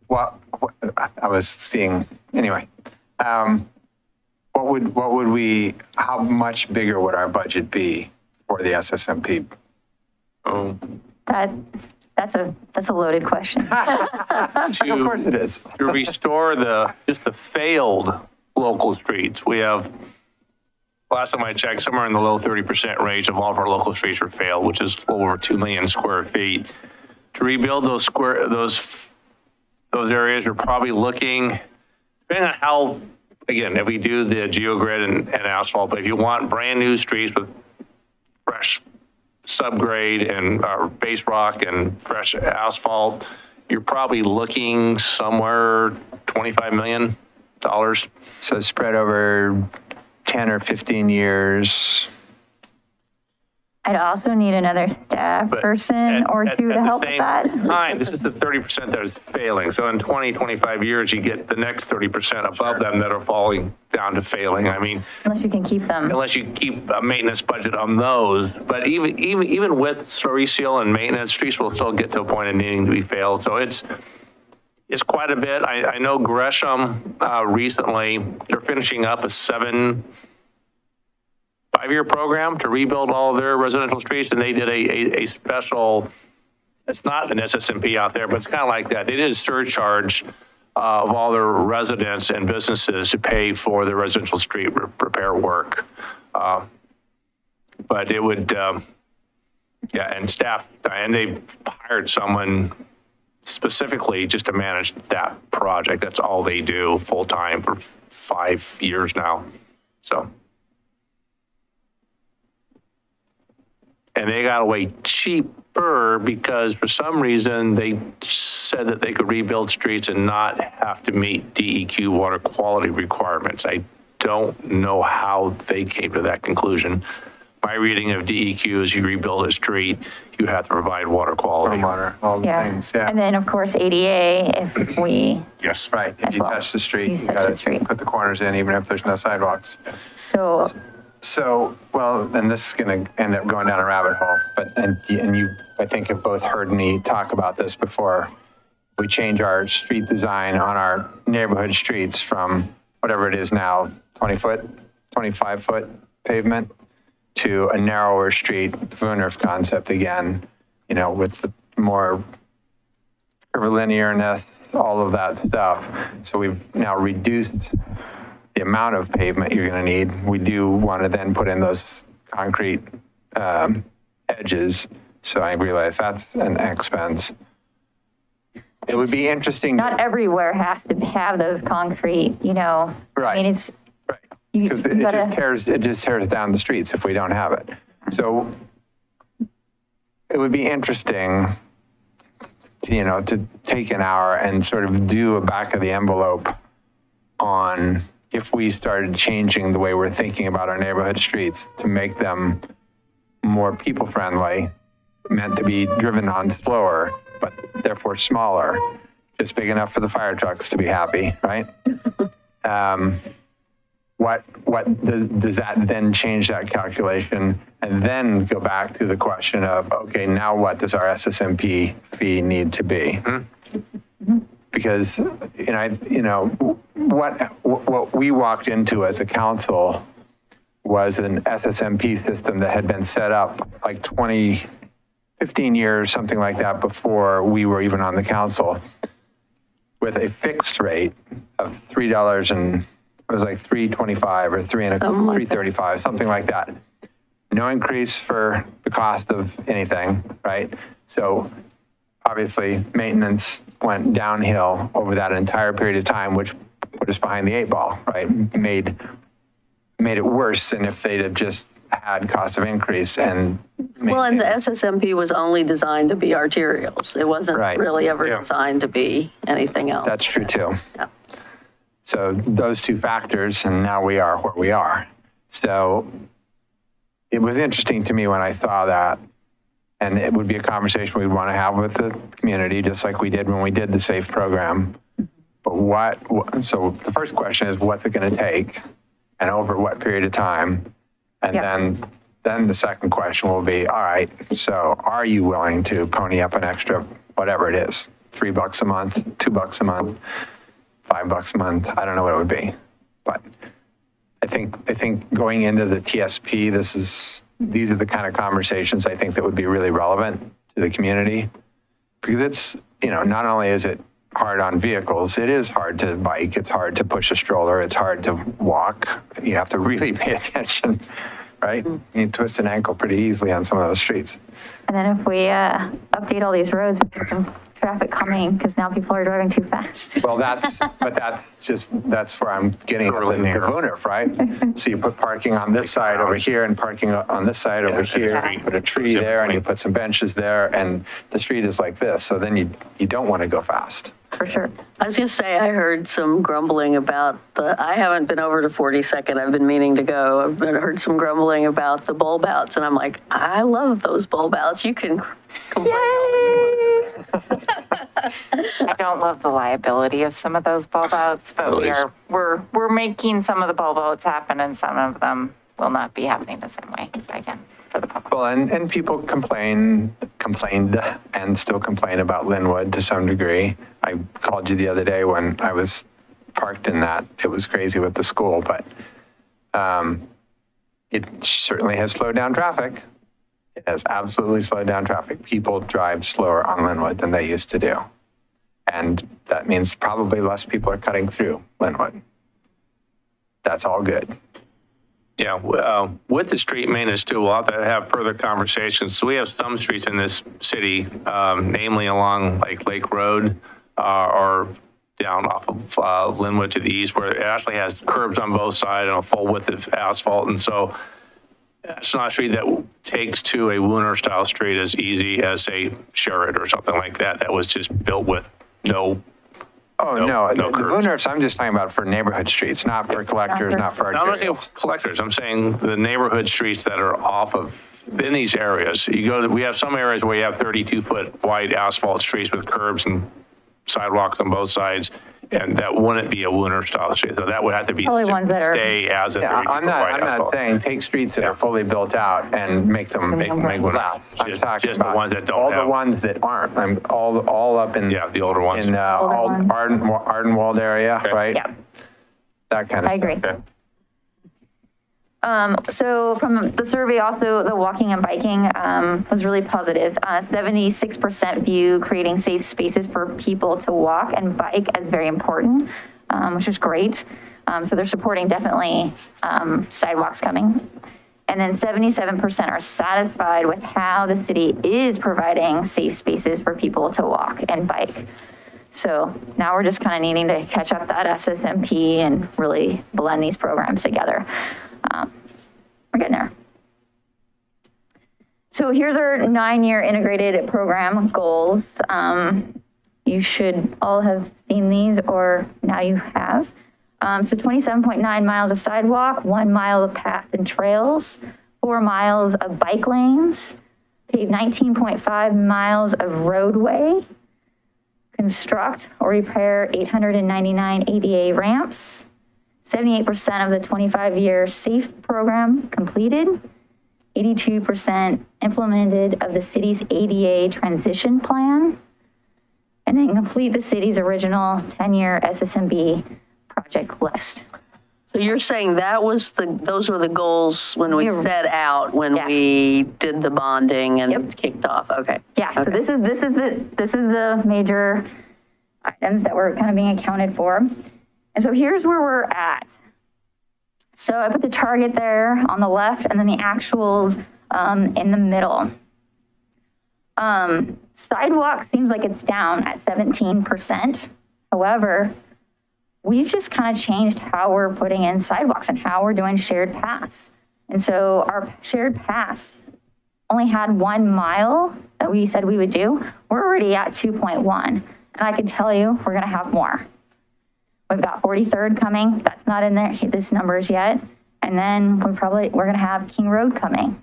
What I was seeing anyway. What would we? How much bigger would our budget be for the SSMP? Oh, That's a loaded question. Of course it is. to restore just the failed local streets. We have, last time I checked, somewhere in the low 30% range of all of our local streets are failed, which is a little over 2 million square feet. To rebuild those areas, we're probably looking, depending on how, again, if we do the geogrid and asphalt, but if you want brand new streets with fresh subgrade and base rock and fresh asphalt, you're probably looking somewhere $25 million. So spread over 10 or 15 years. I'd also need another staff But person or two to help with that. Time, this is the 30% that is failing. So in 20, 25 years, you get the next 30% above them that are falling down to failing. I mean, Unless you can keep them. unless you keep a maintenance budget on those. But even with slow reseal and maintenance, streets will still get to a point of needing to be failed. So it's quite a bit. I know Gresham recently, they're finishing up a 5-year program to rebuild all of their residential streets, and they did a special, it's not an SSMP out there, but it's kind of like that. They did a surcharge of all their residents and businesses to pay for the residential street repair work. But it would, and staff, and they've hired someone specifically just to manage that project. That's all they do full-time for 5 years now, so. And they got away cheaper because for some reason they said that they could rebuild streets and not have to meet DEQ water quality requirements. I don't know how they came to that conclusion. My reading of DEQ is you rebuild a street, you have to provide water quality. Stormwater, all the things, yeah. And then, of course, ADA, if we, Yes. Right, if as you well. touch the street, You you touch got the to street. put the corners in even if there's no sidewalks. so So, well, and this is going to end up going down a rabbit hole, but, and you, I think, have both heard me talk about this before. We change our street design on our neighborhood streets from whatever it is now, 20-foot, 25-foot pavement to a narrower street, Wunderf concept again, you know, with the more curvilinearness, all of that stuff. So we've now reduced the amount of pavement you're going to need. We do want to then put in those concrete edges. So I realize that's an expense. It would be interesting. not everywhere has to have those concrete, you know. Right. I mean, it's, Right. you Because it gotta, just tears down the streets if we don't have it. So it would be interesting, you know, to take an hour and sort of do a back of the envelope on if we started changing the way we're thinking about our neighborhood streets to make them more people-friendly, meant to be driven on slower, but therefore smaller, just big enough for the fire trucks to be happy, right? What does that then change that calculation and then go back to the question of, okay, now what does our SSMP fee need to be? because, what we walked into as a council was an SSMP system that had been set up like 15 years, something like that, before we were even on the council, with a fixed rate of $3 and it was like $3.25 or $3.35, something like that. No increase for the cost of anything, right? So obviously maintenance went downhill over that entire period of time, which put us behind the 8 ball, right? Made it worse than if they'd have just had cost of increase and Well, and the SSMP was only designed to be arterials. It wasn't Right. really ever Yeah. designed to be anything else. that's true too. Yeah. So those two factors, and now we are where we are. So it was interesting to me when I saw that, and it would be a conversation we'd want to have with the community, just like we did when we did the SAFE program. But so the first question is, what's it going to take, and over what period of time? And Yeah. then the second question will be, all right, so are you willing to pony up an extra, whatever it is, $3 a month, $2 a month, $5 a month? I don't know what it would be, but I think going into the TSP, these are the kind of conversations I think that would be really relevant to the community, because it's, not only is it hard on vehicles, it is hard to bike, it's hard to push a stroller, it's hard to walk. You have to really pay attention, right? You twist an ankle pretty easily on some of those streets. And then if we update all these roads, we get some traffic coming because now people are driving too fast. Well, that's where I'm getting at Really the narrow. VUNERF, right? So you put parking on this side over here and parking on this side over and a here, tree. put a tree there and you put some benches there and the street is like this. So then you don't want to go fast. For sure. I was going to say, I heard some grumbling about I haven't been over to 42nd. I've been meaning to go. I've heard some grumbling about the bulb outs. And I'm like, I love those bulb outs. You can complain. I don't love the liability of some of those bulb outs, but we're making some of the bulb outs happen, and some of them will not be happening the same way again for the public. Well, and people complained and still complain about Linwood to some degree. I called you the other day when I was parked in that. It was crazy with the school, but it certainly has slowed down traffic. It has absolutely slowed down traffic. People drive slower on Linwood than they used to do. And that means probably less people are cutting through Linwood. That's all good. Yeah, with the street maintenance too, we'll have to have further conversations. So we have some streets in this city, namely along like Lake Road or down off of Linwood to the east, where it actually has curbs on both sides and a full width of asphalt. And so it's not a street that takes to a Wooner style street as easy as say Sherrod or something like that. That was just built with no. Oh, no, no the curbs. VUNERFs, I'm just talking about for neighborhood streets, not for collectors, not for I'm not saying arterials. collectors. I'm saying the neighborhood streets that are off of in these areas. We have some areas where you have 32-foot wide asphalt streets with curbs and sidewalks on both sides, and that wouldn't be a Wooner style street. So that would have to be Probably ones that are- stay as a Yeah, 32-foot I'm wide not asphalt. saying take streets that are fully built out and make them Make one less. I'm just talking the about ones that don't all have. the ones that aren't. I'm all up in Yeah, the older ones. in Older all ones. Ardenwald area, Okay. right? Yeah, That kind of I stuff. agree. Okay. So from the survey, also the walking and biking was really positive. 76% view creating safe spaces for people to walk and bike as very important, which is great. So they're supporting definitely sidewalks coming. And then 77% are satisfied with how the city is providing safe spaces for people to walk and bike. So now we're just kind of needing to catch up that SSMP and really blend these programs together. We're getting there. So here's our 9-year integrated program goals. You should all have seen these, or now you have. So 27.9 miles of sidewalk, 1 mile of path and trails, 4 miles of bike lanes, pave 19.5 miles of roadway, construct or repair 899 ADA ramps, 78% of the 25-year SAFE program completed, 82% implemented of the city's ADA transition plan, and then complete the city's original 10-year SSMP project list. So you're saying those were the goals when we Yeah. set out, when Yeah. we did the bonding and Yep. kicked off? Okay. Yeah, so Okay. this is the major items that were kind of being accounted for. And so here's where we're at. So I put the target there on the left and then the actuals in the middle. Sidewalk seems like it's down at 17%. However, we've just kind of changed how we're putting in sidewalks and how we're doing shared paths. And so our shared paths only had 1 mile that we said we would do. We're already at 2.1. And I can tell you, we're going to have more. We've got 43rd coming. That's not in there, this numbers yet. And then we're going to have King Road coming.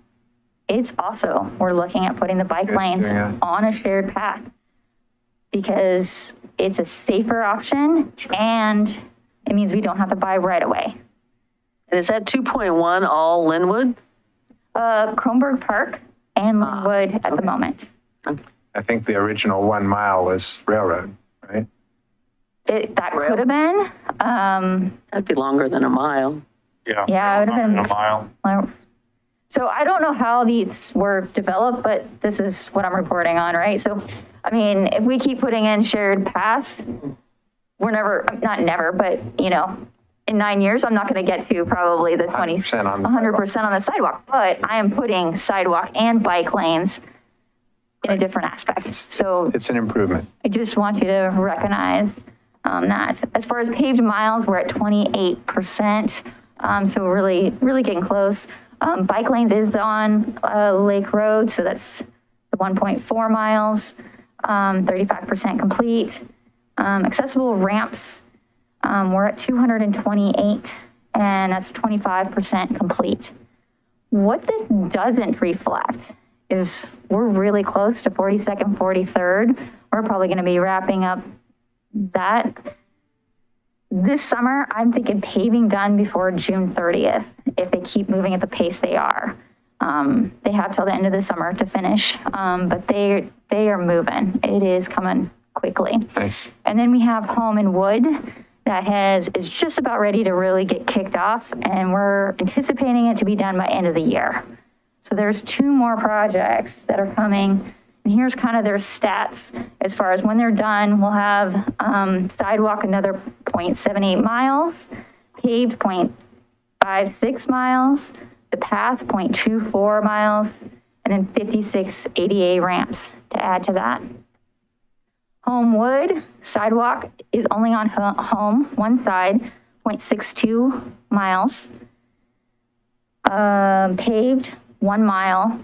It's also, we're looking at putting the bike lanes on a shared path because it's a safer option and it means we don't have to buy right away. And is that 2.1 all Linwood? Kronberg Park and Linwood at the moment. I think the original 1 mile was railroad, right? That could have been. That'd be longer than a mile. Yeah, it would have been A mile. So I don't know how these were developed, but this is what I'm reporting on, right? So, I mean, if we keep putting in shared paths, we're not never, but in 9 years, I'm not going to get to probably the 100% on the 100% on the sidewalk, but I am putting sidewalk and bike lanes in a different aspect. So It's an improvement. I just want you to recognize that. As far as paved miles, we're at 28%. So really, really getting close. Bike lanes is on Lake Road, so that's the 1.4 miles, 35% complete. Accessible ramps, we're at 228, and that's 25% complete. What this doesn't reflect is we're really close to 42nd, 43rd. We're probably going to be wrapping up that. This summer, I'm thinking paving done before June 30th, if they keep moving at the pace they are. They have till the end of the summer to finish, but they are moving. It is coming quickly. Nice. And then we have Home and Wood that is just about ready to really get kicked off, and we're anticipating it to be done by end of the year. So there's 2 more projects that are coming. And here's kind of their stats as far as when they're done. We'll have sidewalk another 0.78 miles, paved 0.56 miles, the path 0.24 miles, and then 56 ADA ramps to add to that. Homewood sidewalk is only on home, one side, 0.62 miles. Paved 1 mile.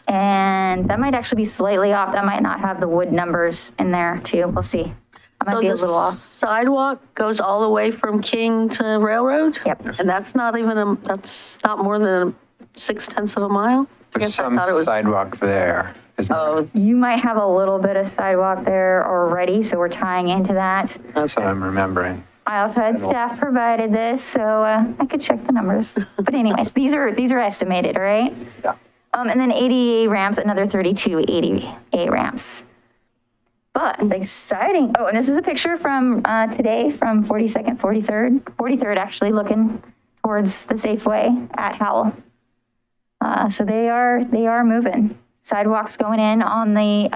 And that might actually be slightly off. That might not have the wood numbers in there too. We'll see. I might So be a the little off. sidewalk goes all the way from King to Railroad? Yep. And that's not more than 0.6 of a mile? I There's guess I some thought it was. sidewalk there, isn't there? Oh, You might have a little bit of sidewalk there already, so we're tying into that. That's what I'm remembering. I also had staff provided this, so I could check the numbers. But anyways, these are estimated, right? Yeah. And then 88 ramps, another 32 88 ramps. But the exciting, and this is a picture from today from 42nd, 43rd. 43rd actually looking towards the Safeway at Howell. So they are moving. Sidewalks going in on the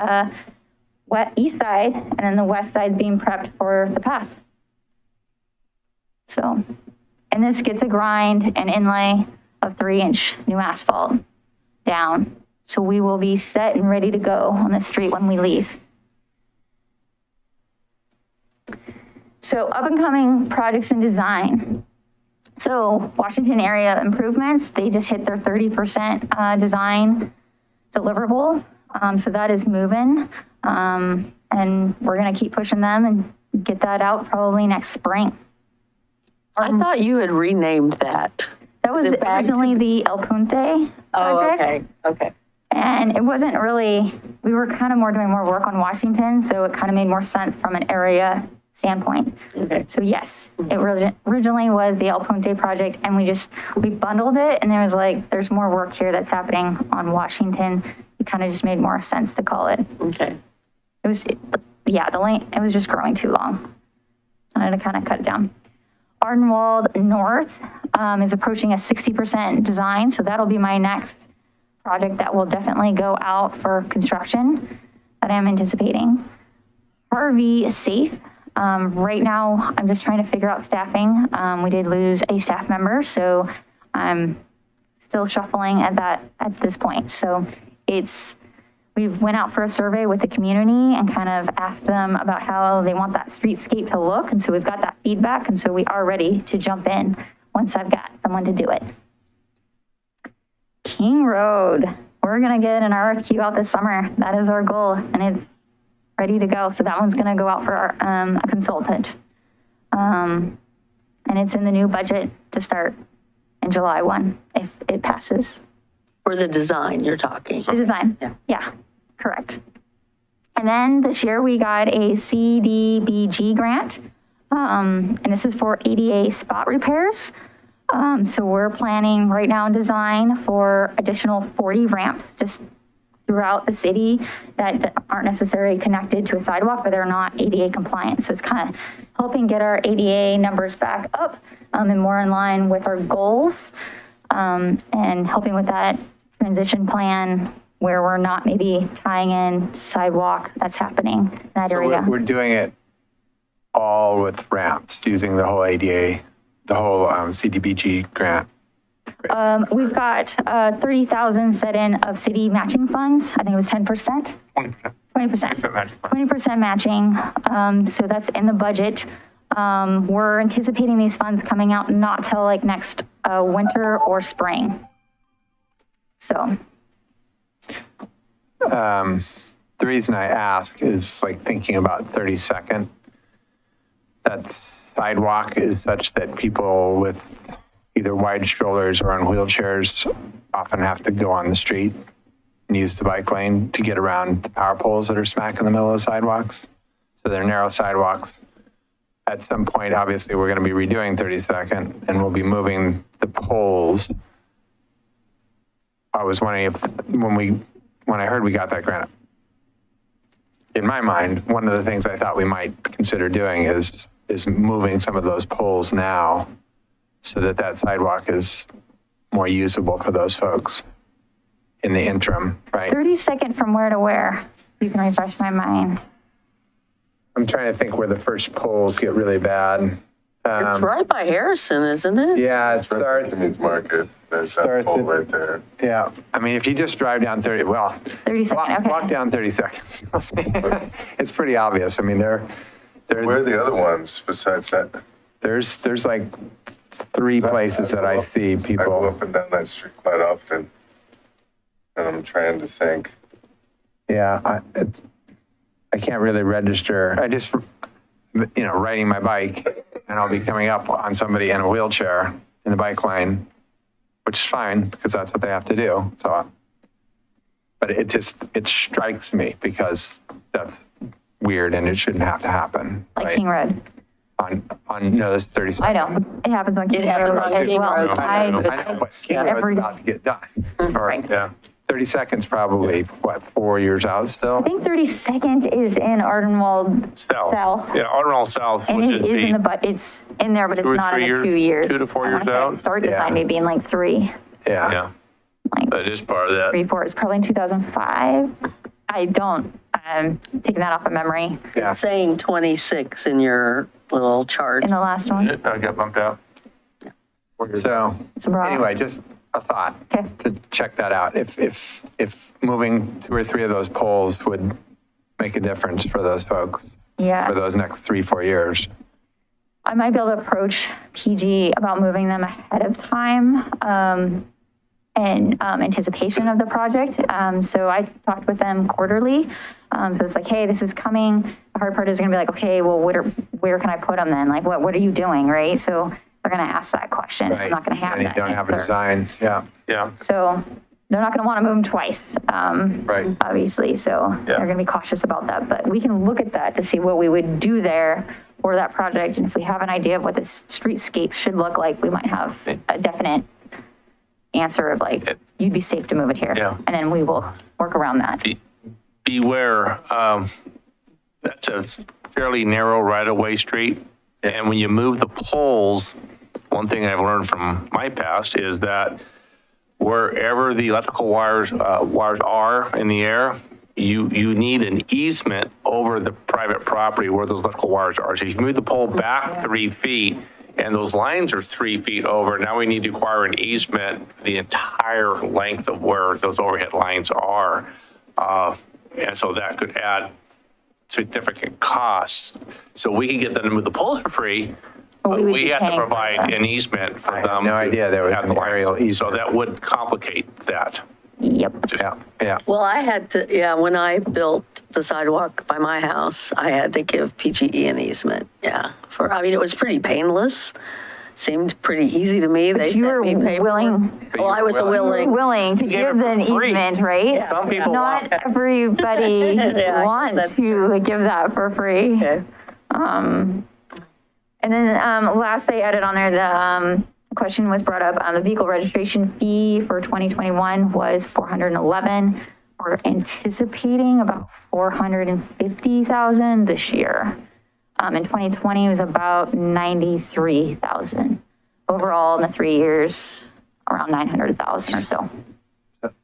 east side, and then the west side's being prepped for the path. So, and this gets a grind and inlay of 3-inch new asphalt down. So we will be set and ready to go on the street when we leave. So up and coming projects and design. So Washington area improvements, they just hit their 30% design deliverable. So that is moving. And we're gonna keep pushing them and get that out probably next spring. I thought you had renamed that. That was Is it back to- originally the El Punte project. Oh, okay. And it wasn't really, we were kind of doing more work on Washington, so it kind of made more sense from an area standpoint. Okay. So yes, it originally was the El Punte project, and we bundled it, and there's more work here that's happening on Washington. It kind of just made more sense to call it. Okay. the lane, it was just growing too long. I had to kind of cut it down. Ardenwald North is approaching a 60% design, so that'll be my next project that will definitely go out for construction that I'm anticipating. Harvey is safe. Right now, I'm just trying to figure out staffing. We did lose a staff member, so I'm still shuffling at this point. So we went out for a survey with the community and kind of asked them about how they want that streetscape to look. And so we've got that feedback. And so we are ready to jump in once I've got someone to do it. King Road, we're going to get an RFQ out this summer. That is our goal. And it's ready to go. So that one's going to go out for a consultant. And it's in the new budget to start in July 1, if it passes. For the design, you're talking. The design. Yeah, correct. And then this year we got a CDBG grant. And this is for ADA spot repairs. So we're planning right now in design for additional 40 ramps just throughout the city that aren't necessarily connected to a sidewalk, but they're not ADA compliant. So it's kind of helping get our ADA numbers back up and more in line with our goals. And helping with that transition plan where we're not maybe tying in sidewalk that's happening in that area. We're doing it all with ramps, using the whole ADA, the whole CDBG grant. We've got 30,000 set in of city matching funds. I think it was 10%. 20%. 20%. 20% matching. So that's in the budget. We're anticipating these funds coming out not till like next winter or spring. So. The reason I ask is like thinking about 32nd. That sidewalk is such that people with either wide strollers or on wheelchairs often have to go on the street and use the bike lane to get around the power poles that are smack in the middle of the sidewalks. So they're narrow sidewalks. At some point, obviously, we're going to be redoing 32nd and we'll be moving the poles. I was wondering if when I heard we got that grant, in my mind, one of the things I thought we might consider doing is moving some of those poles now so that sidewalk is more usable for those folks in the interim, right? 32nd from where to where? You can refresh my mind. I'm trying to think where the first poles get really bad. It's right by Harrison, isn't it? Yeah, it starts. Timmy's Market, there's that Starts pole at- right there. Yeah, I mean, if you just drive down 32nd, okay. walk down 32nd. It's pretty obvious. I mean, Where are the other ones besides that? there's like 3 places that I see I go people. up and down that street quite often, and I'm trying to think. Yeah, I can't really register. I just, riding my bike, and I'll be coming up on somebody in a wheelchair in the bike lane, which is fine because that's what they have to do. So, but it strikes me because that's weird and it shouldn't have to happen. Like right? King Road. No, this is 32nd. I know. It happens on King happens Road on as King well. Road. I know, but King Road's every day. about to get done. Or Right. Yeah. 32nd's probably, 4 years out still? I think 32nd is in Ardenwald South. South. Yeah, Ardenwall South, And which it is in the, it's in there, but it's or not in 3 the 2 years, years. 2 to 4 I years wanna say out. Start Yeah. design maybe in like 3, Yeah. Yeah, that is part of that. 3, 4. It's probably in 2005. I'm taking that off of memory Yeah. Saying 26 in your little chart. in the last one. I got bumped out. So, It's a broad. anyway, just a thought Okay. to check that out. If moving 2 or 3 of those poles would make a difference for those folks for Yeah. those next 3-4 years. I might be able to approach PG about moving them ahead of time in anticipation of the project. So I talked with them quarterly. So it's like, hey, this is coming. The hard part is going to be like, okay, well, where can I put them then? Like, what are you doing, right? So they're going to ask that question. I'm not going to have And that you don't have a answer. design. Yeah. Yeah. So they're not going to want to move them twice, Right. obviously. So they're going to be cautious about that. But we can look at that to see what we would do there for that project. And if we have an idea of what this streetscape should look like, we might have a definite answer of like, you'd be safe to move it here. Yeah. And then we will work around that. Beware, that's a fairly narrow right-of-way street. And when you move the poles, one thing I've learned from my past is that wherever the electrical wires are in the air, you need an easement over the private property where those electrical wires are. So if you move the pole back 3 feet and those lines are 3 feet over, now we need to acquire an easement the entire length of where those overhead lines are. And so that could add significant costs. So we can get them to move the poles for free, but would we be have to paying for provide that. an easement for I them. had no to idea there was have an the lines. aerial So easement. that would complicate that. Yep. Yeah. Well, I had to, yeah, when I built the sidewalk by my house, I had to give PGE an easement. Yeah. I mean, it was pretty painless. Seemed pretty easy to me. They You sent were me paperwork. willing, Well, I was willing. to gave give it for an free. easement, right? Some people Not everybody Yeah, wants that's to give that for free. Okay. And then last they added on there, the question was brought up, the vehicle registration fee for 2021 was $411. We're anticipating about $450,000 this year. In 2020, it was about $93,000. Overall, in the 3 years, around $900,000 or so.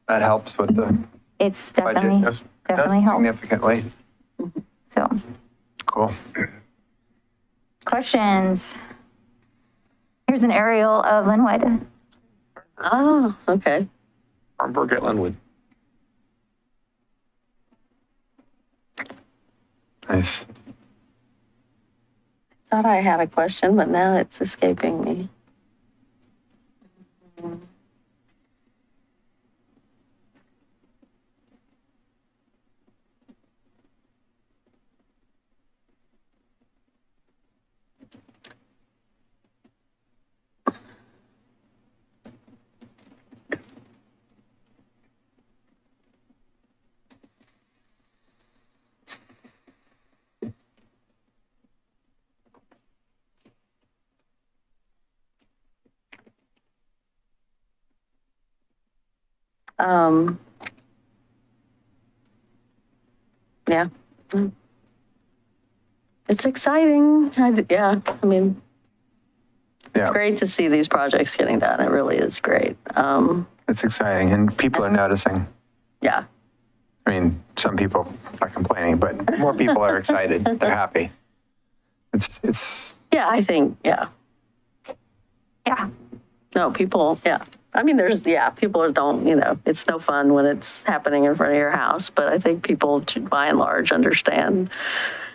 That helps with the It's budget. definitely helps. Significantly. So, Cool. questions? Here's an aerial of Linwood. Oh, okay. Farmburg at Linwood. Nice. Thought I had a question, but now it's escaping me. Yeah. It's exciting. Yeah, I mean, it's Yeah. great to see these projects getting done. It really is great. It's exciting and people are noticing. Yeah. I mean, some people are complaining, but more people are excited. They're happy. It's Yeah, I think, yeah. Yeah. No, people, yeah. I mean, people don't, it's no fun when it's happening in front of your house, but I think people, by and large, understand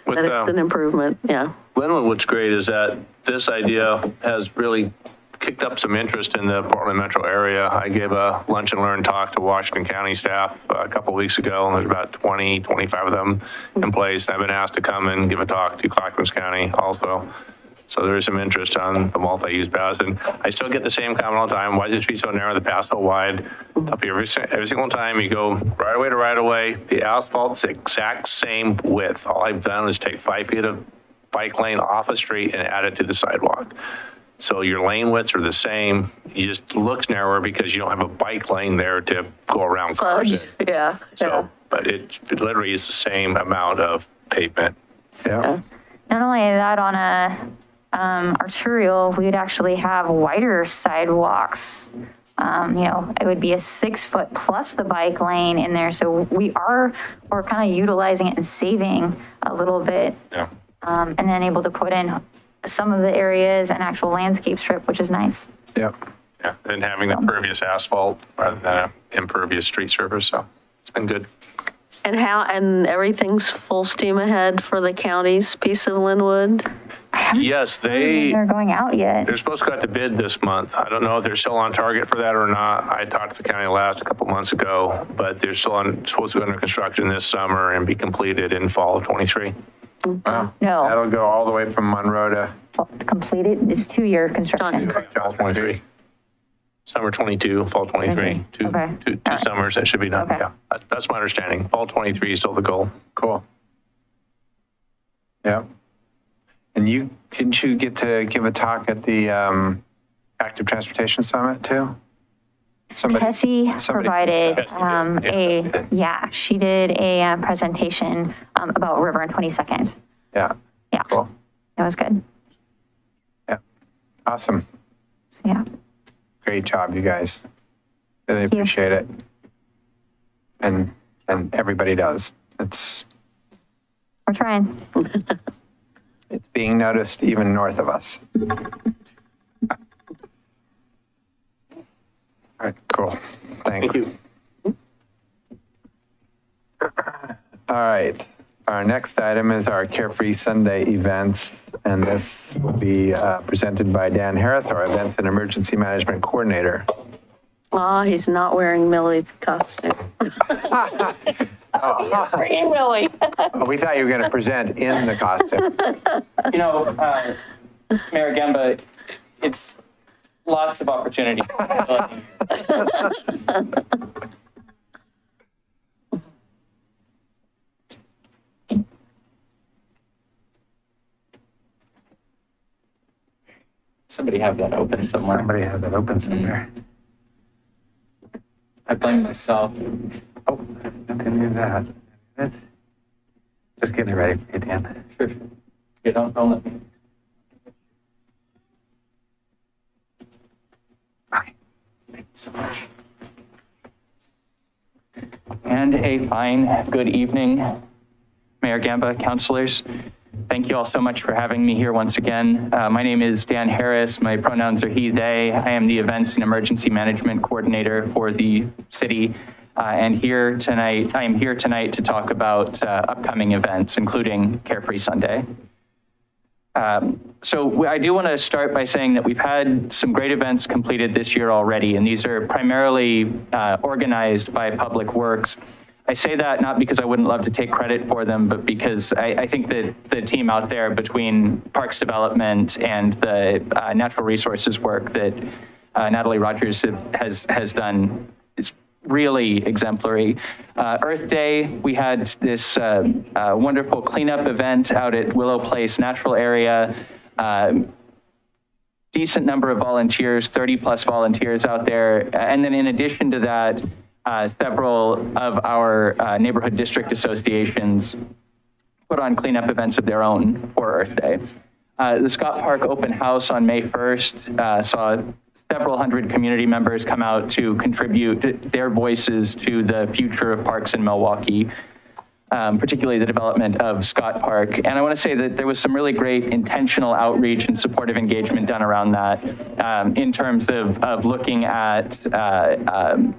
With, that it's an improvement. Yeah. Linwood, what's great is that this idea has really kicked up some interest in the Portland metro area. I gave a lunch and learn talk to Washington County staff a couple weeks ago, and there's about 20, 25 of them in place. And I've been asked to come and give a talk to Clackamas County also. So there is some interest on the multi-use paths. And I still get the same comment all the time. Why is the street so narrow, the path so wide? Up here every single time you go right away to right away, the asphalt's the exact same width. All I've done is take 5 feet of bike lane off a street and add it to the sidewalk. So your lane widths are the same. It just looks narrower because you don't have a bike lane there to go around cars. Fudge. Yeah. So, but it literally is the same amount of pavement. yeah. Not only that, on a arterial, we'd actually have wider sidewalks. It would be a 6 foot plus the bike lane in there. So we're kind of utilizing it and saving a little bit. Yeah. And then able to put in some of the areas an actual landscape strip, which is nice. Yep. Yeah, and having the pervious asphalt rather than an impervious street surface, so it's been good. And everything's full steam ahead for the county's piece of Linwood? Yes, They're going out yet. they're supposed to go out to bid this month. I don't know if they're still on target for that or not. I talked to the county a couple months ago, but they're still supposed to go under construction this summer and be completed in fall of '23. Wow. No. That'll go all the way from Monroe to Completed, it's 2-year construction. Fall '23. Summer '22, fall '23. Two Okay. two All right. summers that should be done. Okay. Yeah, that's my understanding. Fall '23 is still the goal. Cool. Yep. And didn't you get to give a talk at the Active Transportation Summit too? Tessie somebody- provided Tessie did, she did a presentation about River and 22nd. Yeah. Yeah, Cool. it was good. Yeah. Awesome. So, yeah. Great job, you guys. Really you. appreciate it. And everybody does. We're trying. It's being noticed even north of us. All right, cool. Thanks. Thank you. All right. Our next item is our Carefree Sunday events, and this will be presented by Dan Harris, our Events and Emergency Management Coordinator. Aw, he's not wearing Millie's costume. Bringing Millie. Oh, we thought you were going to present in the costume. You know, Mayor Gemba, it's lots of opportunity. Somebody have that open somewhere. Somebody has it open somewhere. I blame myself. Oh, I didn't do that. Just getting ready for you, Dan. Sure. You don't let me. Okay. Thank you so much. And a fine good evening, Mayor Gamba, councilors. Thank you all so much for having me here once again. My name is Dan Harris. My pronouns are he, they. I am the Events and Emergency Management Coordinator for the city. And here tonight, I am here tonight to talk about upcoming events, including Carefree Sunday. So I do want to start by saying that we've had some great events completed this year already, and these are primarily organized by Public Works. I say that not because I wouldn't love to take credit for them, but because I think that the team out there between Parks Development and the natural resources work that Natalie Rogers has done is really exemplary. Earth Day, we had this wonderful cleanup event out at Willow Place Natural Area. Decent number of volunteers, 30 plus volunteers out there. And then in addition to that, several of our neighborhood district associations put on cleanup events of their own for Earth Day. The Scott Park Open House on May 1st saw several hundred community members come out to contribute their voices to the future of parks in Milwaukee, particularly the development of Scott Park. And I want to say that there was some really great intentional outreach and supportive engagement done around that in terms of looking at,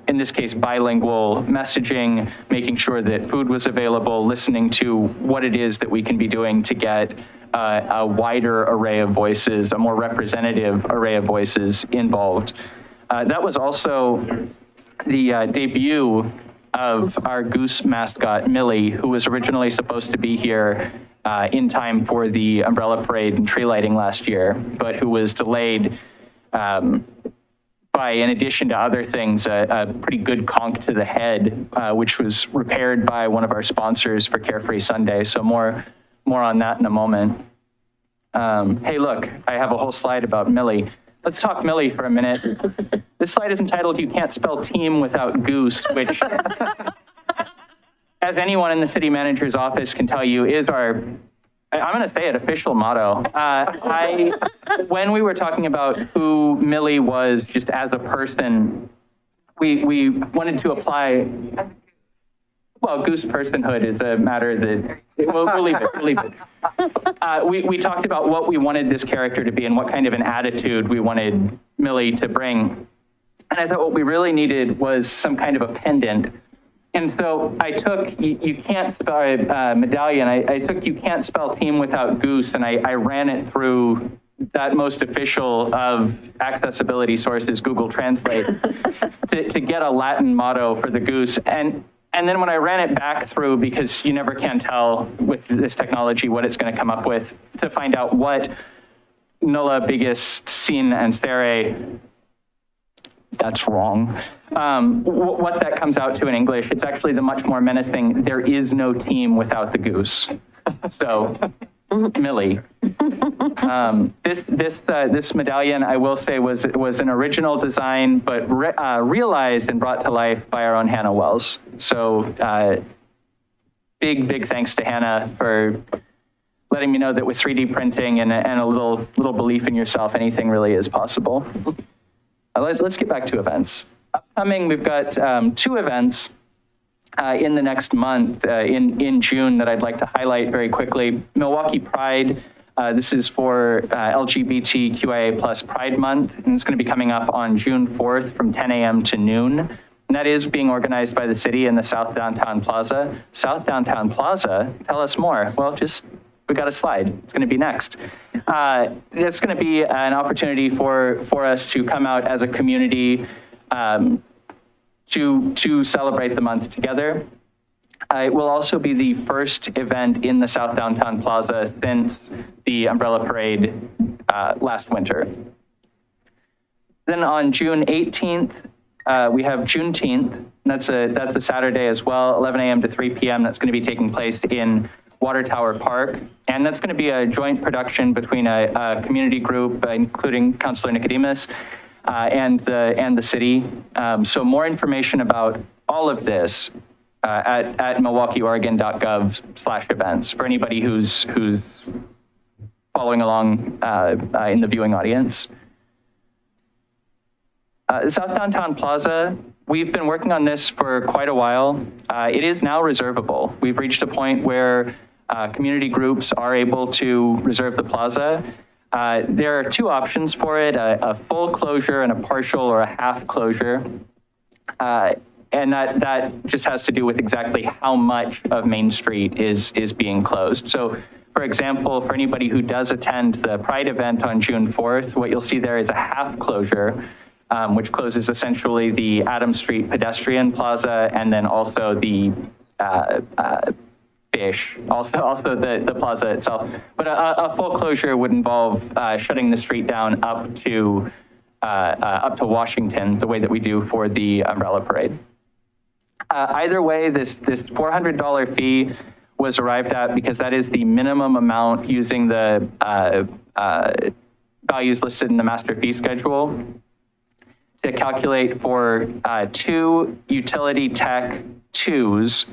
in this case, bilingual messaging, making sure that food was available, listening to what it is that we can be doing to get a wider array of voices, a more representative array of voices involved. That was also the debut of our goose mascot, Millie, who was originally supposed to be here in time for the umbrella parade and tree lighting last year, but who was delayed by, in addition to other things, a pretty good conk to the head, which was repaired by one of our sponsors for Carefree Sunday. So more on that in a moment. Hey, look, I have a whole slide about Millie. Let's talk Millie for a minute. This slide is entitled, "You Can't Spell Team Without Goose," which, as anyone in the city manager's office can tell you, is our, I'm going to say it, official motto. When we were talking about who Millie was just as a person, we wanted to apply, well, goose personhood is a matter that, we'll leave it. We talked about what we wanted this character to be and what kind of an attitude we wanted Millie to bring. And I thought what we really needed was some kind of a pendant. And so I took, you can't spell medallion, I took "You Can't Spell Team Without Goose," and I ran it through that most official of accessibility sources, Google Translate, to get a Latin motto for the goose. And then when I ran it back through, because you never can tell with this technology what it's going to come up with, to find out what nulla bigus sin ansere, that's wrong, what that comes out to in English. It's actually the much more menacing, "There is no team without the goose." So, Millie. This medallion, I will say, was an original design, but realized and brought to life by our own Hannah Wells. So big thanks to Hannah for letting me know that with 3D printing and a little belief in yourself, anything really is possible. Let's get back to events. Upcoming, we've got 2 events in the next month in June that I'd like to highlight very quickly. Milwaukee Pride. This is for LGBTQIA plus Pride Month, and it's going to be coming up on June 4th from 10 a.m. to noon. And that is being organized by the city in the South Downtown Plaza. South Downtown Plaza, tell us more. Well, we got a slide. It's going to be next. It's going to be an opportunity for us to come out as a community to celebrate the month together. It will also be the first event in the South Downtown Plaza since the Umbrella Parade last winter. Then on June 18th, we have Juneteenth. That's a Saturday as well, 11 a.m. to 3 p.m. That's going to be taking place in Water Tower Park. And that's going to be a joint production between a community group, including Councilor Nicodemus, and the city. So more information about all of this at milwaukeeoregon.gov/events for anybody who's following along in the viewing audience. South Downtown Plaza, we've been working on this for quite a while. It is now reservable. We've reached a point where community groups are able to reserve the plaza. There are 2 options for it, a full closure and a partial or a half closure. And that just has to do with exactly how much of Main Street is being closed. So for example, for anybody who does attend the Pride event on June 4th, what you'll see there is a half closure, which closes essentially the Adams Street pedestrian plaza and then also the also the plaza itself. But a full closure would involve shutting the street down up to Washington, the way that we do for the Umbrella Parade. Either way, this $400 fee was arrived at because that is the minimum amount using the values listed in the master fee schedule to calculate for 2 utility tech 2s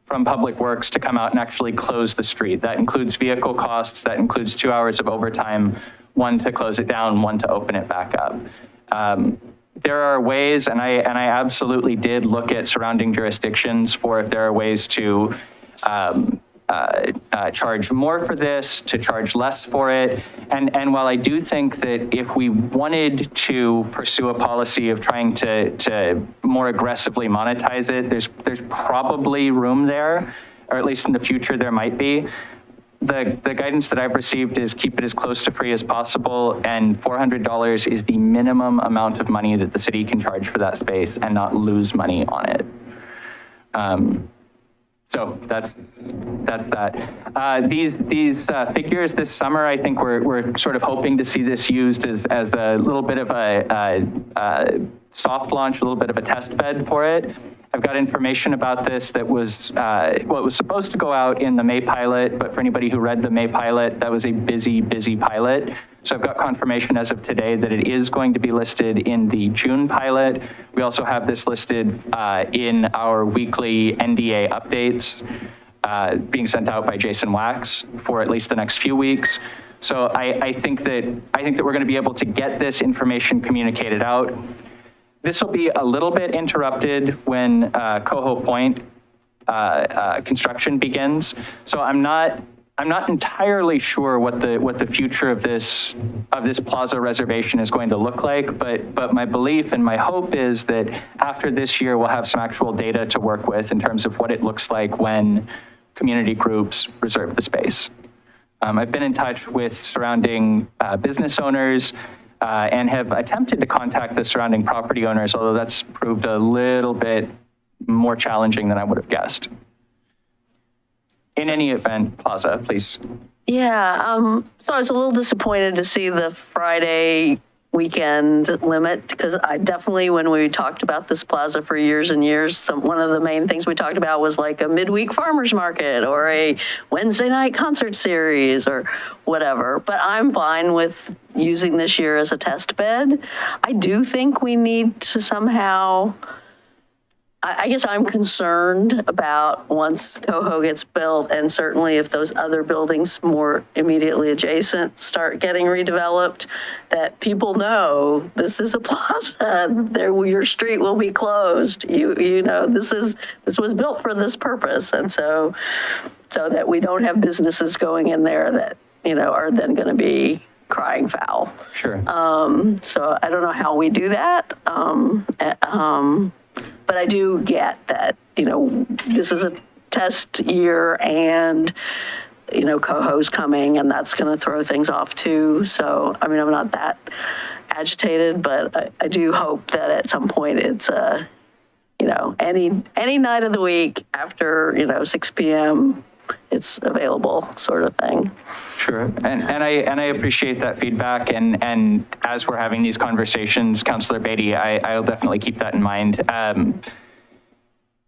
from Public Works to come out and actually close the street. That includes vehicle costs, that includes 2 hours of overtime, 1 to close it down, 1 to open it back up. There are ways, and I absolutely did look at surrounding jurisdictions for if there are ways to charge more for this, to charge less for it. And while I do think that if we wanted to pursue a policy of trying to more aggressively monetize it, there's probably room there, or at least in the future there might be. The guidance that I've received is keep it as close to free as possible, and $400 is the minimum amount of money that the city can charge for that space and not lose money on it. So that's that. These figures this summer, I think we're sort of hoping to see this used as a little bit of a soft launch, a little bit of a test bed for it. I've got information about this that was, it was supposed to go out in the May pilot, but for anybody who read the May pilot, that was a busy pilot. So I've got confirmation as of today that it is going to be listed in the June pilot. We also have this listed in our weekly NDA updates being sent out by Jason Wax for at least the next few weeks. So I think that we're going to be able to get this information communicated out. This will be a little bit interrupted when Coho Point construction begins. So I'm not entirely sure what the future of this plaza reservation is going to look like, but my belief and my hope is that after this year we'll have some actual data to work with in terms of what it looks like when community groups reserve the space. I've been in touch with surrounding business owners and have attempted to contact the surrounding property owners, although that's proved a little bit more challenging than I would have guessed. In any event, Plaza, please. Yeah, so I was a little disappointed to see the Friday weekend limit, because I definitely, when we talked about this plaza for years and years, one of the main things we talked about was like a midweek farmers market or a Wednesday night concert series or whatever. But I'm fine with using this year as a test bed. I do think we need to somehow, I guess I'm concerned about once Coho gets built, and certainly if those other buildings more immediately adjacent start getting redeveloped, that people know this is a plaza. There, your street will be closed. You know, this was built for this purpose, and so that we don't have businesses going in there that, you know, are then going to be crying foul. Sure. So I don't know how we do that. But I do get that, you know, this is a test year and, you know, Coho's coming and that's going to throw things off too. So, I mean, I'm not that agitated, but I do hope that at some point it's, you know, any night of the week after, you know, 6 p.m., it's available sort of thing. Sure, and I appreciate that feedback, and as we're having these conversations, Councillor Beatty, I'll definitely keep that in mind.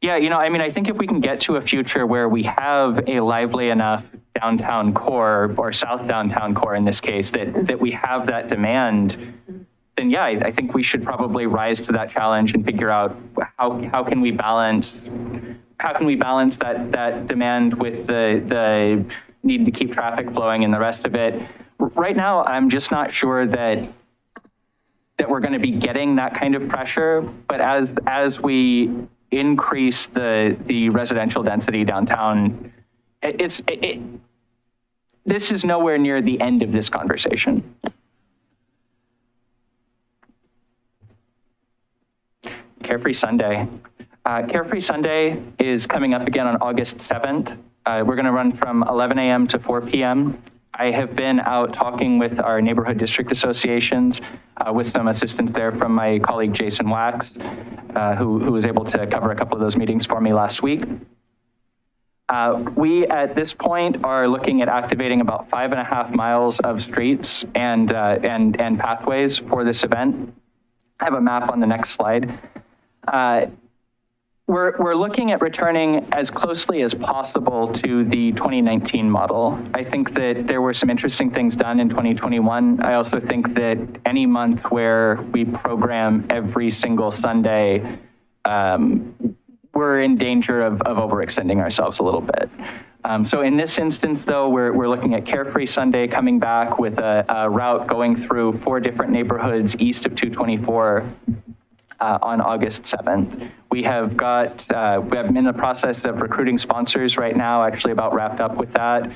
Yeah, you know, I mean, I think if we can get to a future where we have a lively enough downtown core, or south downtown core in this case, that we have that demand, then yeah, I think we should probably rise to that challenge and figure out how can we balance that demand with the need to keep traffic flowing and the rest of it. Right now, I'm just not sure that we're going to be getting that kind of pressure. But as we increase the residential density downtown, this is nowhere near the end of this conversation. Carefree Sunday. Carefree Sunday is coming up again on August 7th. We're going to run from 11 a.m. to 4 p.m. I have been out talking with our neighborhood district associations with some assistance there from my colleague Jason Wax, who was able to cover a couple of those meetings for me last week. We, at this point, are looking at activating about 5.5 miles of streets and pathways for this event. I have a map on the next slide. We're looking at returning as closely as possible to the 2019 model. I think that there were some interesting things done in 2021. I also think that any month where we program every single Sunday, we're in danger of overextending ourselves a little bit. So in this instance, though, we're looking at Carefree Sunday coming back with a route going through 4 different neighborhoods east of 224 on August 7th. We have been in the process of recruiting sponsors right now, actually about wrapped up with that.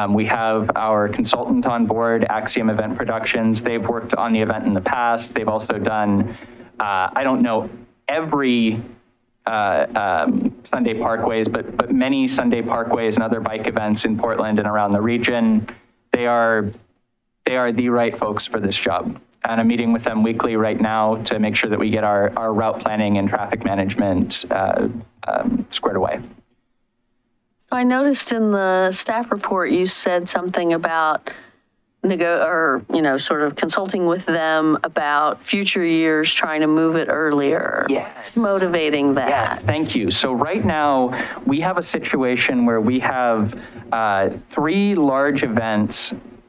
We have our consultant on board, Axiom Event Productions. They've worked on the event in the past. They've also done, I don't know every Sunday Parkways, but many Sunday Parkways and other bike events in Portland and around the region. They are the right folks for this job. And I'm meeting with them weekly right now to make sure that we get our route planning and traffic management squared away. So I noticed in the staff report, you said something about sort of consulting with them about future years, trying to move it earlier. Yes. What's motivating that? Yes, thank you. So right now, we have a situation where we have 3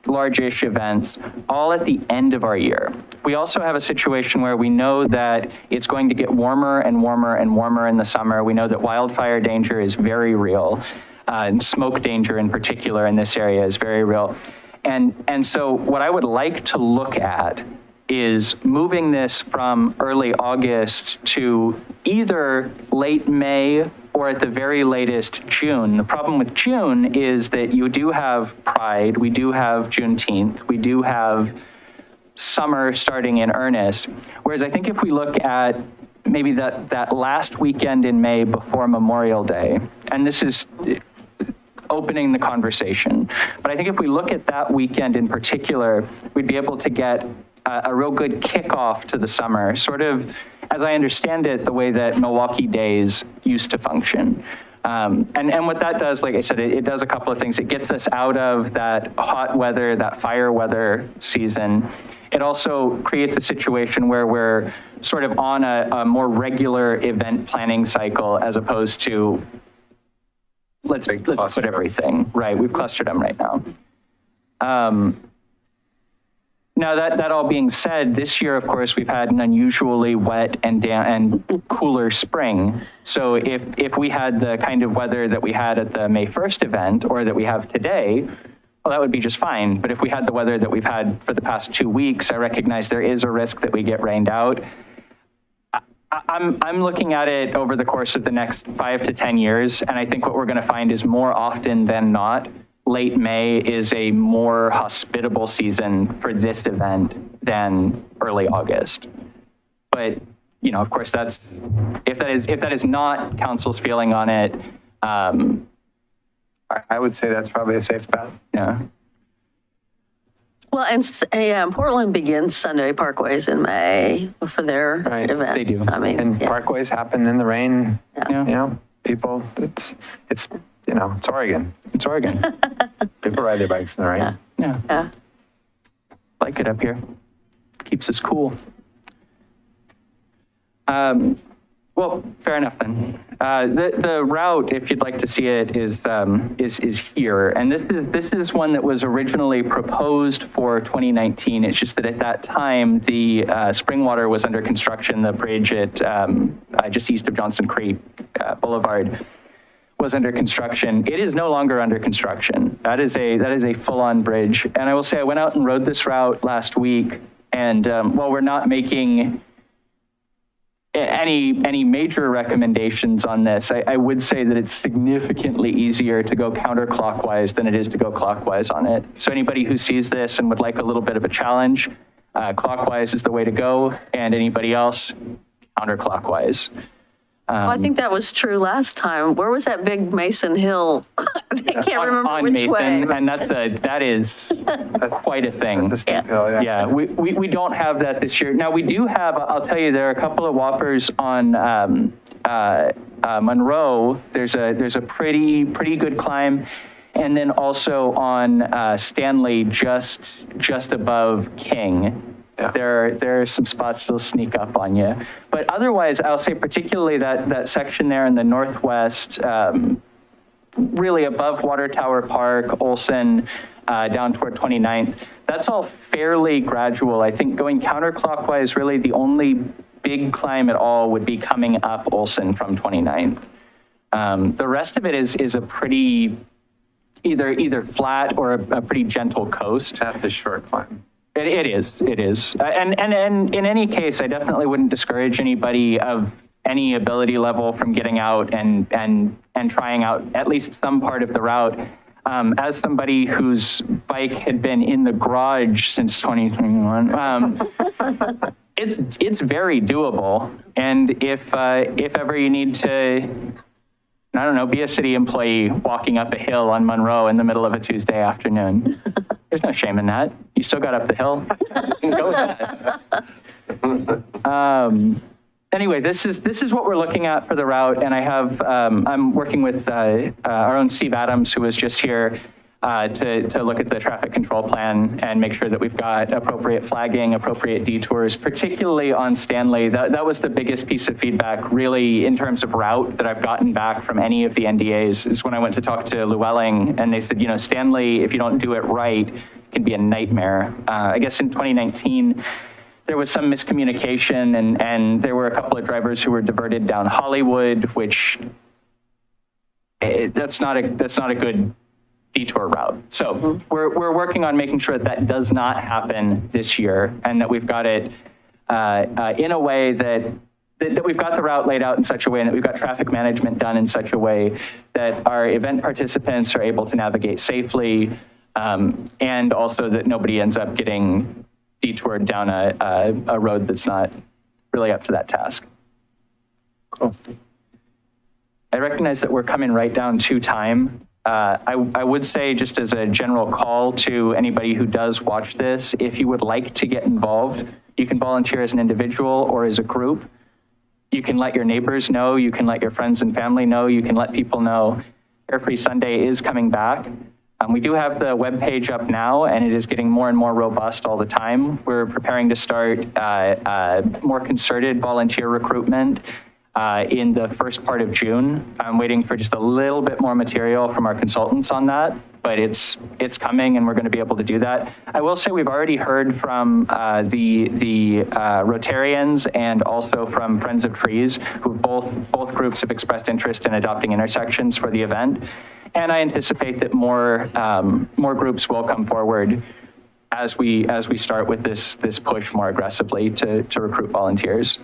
large-ish events, all at the end of our year. We also have a situation where we know that it's going to get warmer and warmer and warmer in the summer. We know that wildfire danger is very real, and smoke danger in particular in this area is very real. And so what I would like to look at is moving this from early August to either late May or at the very latest June. The problem with June is that you do have Pride, we do have Juneteenth, we do have summer starting in earnest. Whereas I think if we look at maybe that last weekend in May before Memorial Day, and this is opening the conversation, but I think if we look at that weekend in particular, we'd be able to get a real good kickoff to the summer, sort of, as I understand it, the way that Milwaukee Days used to function, And what that does, like I said, it does a couple of things. It gets us out of that hot weather, that fire weather season. It also creates a situation where we're sort of on a more regular event planning cycle as opposed to let's put everything, right? We've clustered them right now. Now that all being said, this year, of course, we've had an unusually wet and cooler spring. So if we had the kind of weather that we had at the May 1st event or that we have today, well, that would be just fine. But if we had the weather that we've had for the past 2 weeks, I recognize there is a risk that we get rained out. I'm looking at it over the course of the next 5 to 10 years, and I think what we're going to find is more often than not, late May is a more hospitable season for this event than early August. But, you know, of course, that's if that is not council's feeling on it. I would say that's probably a safe bet. Yeah. Well, and Portland begins Sunday Parkways in May for their Right. events. They do. I mean, And yeah. parkways happen in the rain. Yeah. You know, people, it's it's Oregon. It's Oregon. People ride their bikes in the rain. Yeah. Yeah. Like it up here. Keeps us cool. Well, fair enough then. The route, if you'd like to see it, is here, and this is one that was originally proposed for 2019. It's just that at that time the Springwater was under construction. The bridge at just east of Johnson Creek Boulevard was under construction. It is no longer under construction. That is a full-on bridge. And I will say I went out and rode this route last week, and while we're not making any major recommendations on this, I would say that it's significantly easier to go counterclockwise than it is to go clockwise on it. So anybody who sees this and would like a little bit of a challenge, clockwise is the way to go, and anybody else, counterclockwise. Well, I think that was true last time. Where was that big Mason Hill? I can't remember on which Mason, way. and that is quite a thing. The steep hill, yeah. Yeah, we don't have that this year. Now we do have, I'll tell you, there are a couple of whoppers on Monroe. There's a pretty good climb, and then also on Stanley, just above King. Yeah. There are some spots that'll sneak up on you. But otherwise, I'll say particularly that section there in the northwest, really above Water Tower Park, Olson, down toward 29th, that's all fairly gradual. I think going counterclockwise, really the only big climb at all would be coming up Olson from 29th. The rest of it is a pretty, either flat or a pretty gentle coast. That's a short climb. It is. And in any case, I definitely wouldn't discourage anybody of any ability level from getting out and trying out at least some part of the route. As somebody whose bike had been in the garage since 2021, it's very doable. And if ever you need to, I don't know, be a city employee walking up a hill on Monroe in the middle of a Tuesday afternoon, there's no shame in that. You still got up the hill. You can go with that. Anyway, this is what we're looking at for the route, and I have I'm working with our own Steve Adams, who was just here to look at the traffic control plan and make sure that we've got appropriate flagging, appropriate detours, particularly on Stanley. That was the biggest piece of feedback, really, in terms of route that I've gotten back from any of the NDAs, is when I went to talk to Llewellyn, and they said, you know, Stanley, if you don't do it right, can be a nightmare. I guess in 2019, there was some miscommunication, and there were a couple of drivers who were diverted down Hollywood, which that's not a good detour route. So we're working on making sure that does not happen this year, and that we've got it in a way that we've got the route laid out in such a way, and that we've got traffic management done in such a way that our event participants are able to navigate safely, and also that nobody ends up getting detoured down a road that's not really up to that task. Cool. I recognize that we're coming right down to time. I would say, just as a general call to anybody who does watch this, if you would like to get involved, you can volunteer as an individual or as a group. You can let your neighbors know, you can let your friends and family know, you can let people know Carefree Sunday is coming back. We do have the webpage up now, and it is getting more and more robust all the time. We're preparing to start more concerted volunteer recruitment in the first part of June. I'm waiting for just a little bit more material from our consultants on that, but it's coming, and we're going to be able to do that. I will say we've already heard from the Rotarians and also from Friends of Trees, who both groups have expressed interest in adopting intersections for the event. And I anticipate that more groups will come forward as we start with this push more aggressively to recruit volunteers.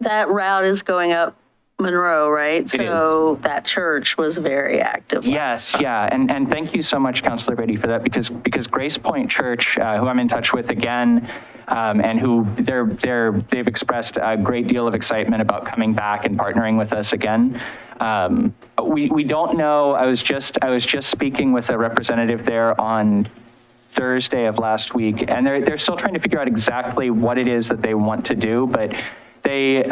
That route is going up Monroe, right? So that church was very active. Yes, yeah, and thank you so much, Councilor Brady, for that, because Grace Point Church, who I'm in touch with again, and who they've expressed a great deal of excitement about coming back and partnering with us again. We don't know. I was just speaking with a representative there on Thursday of last week, and they're still trying to figure out exactly what it is that they want to do, but they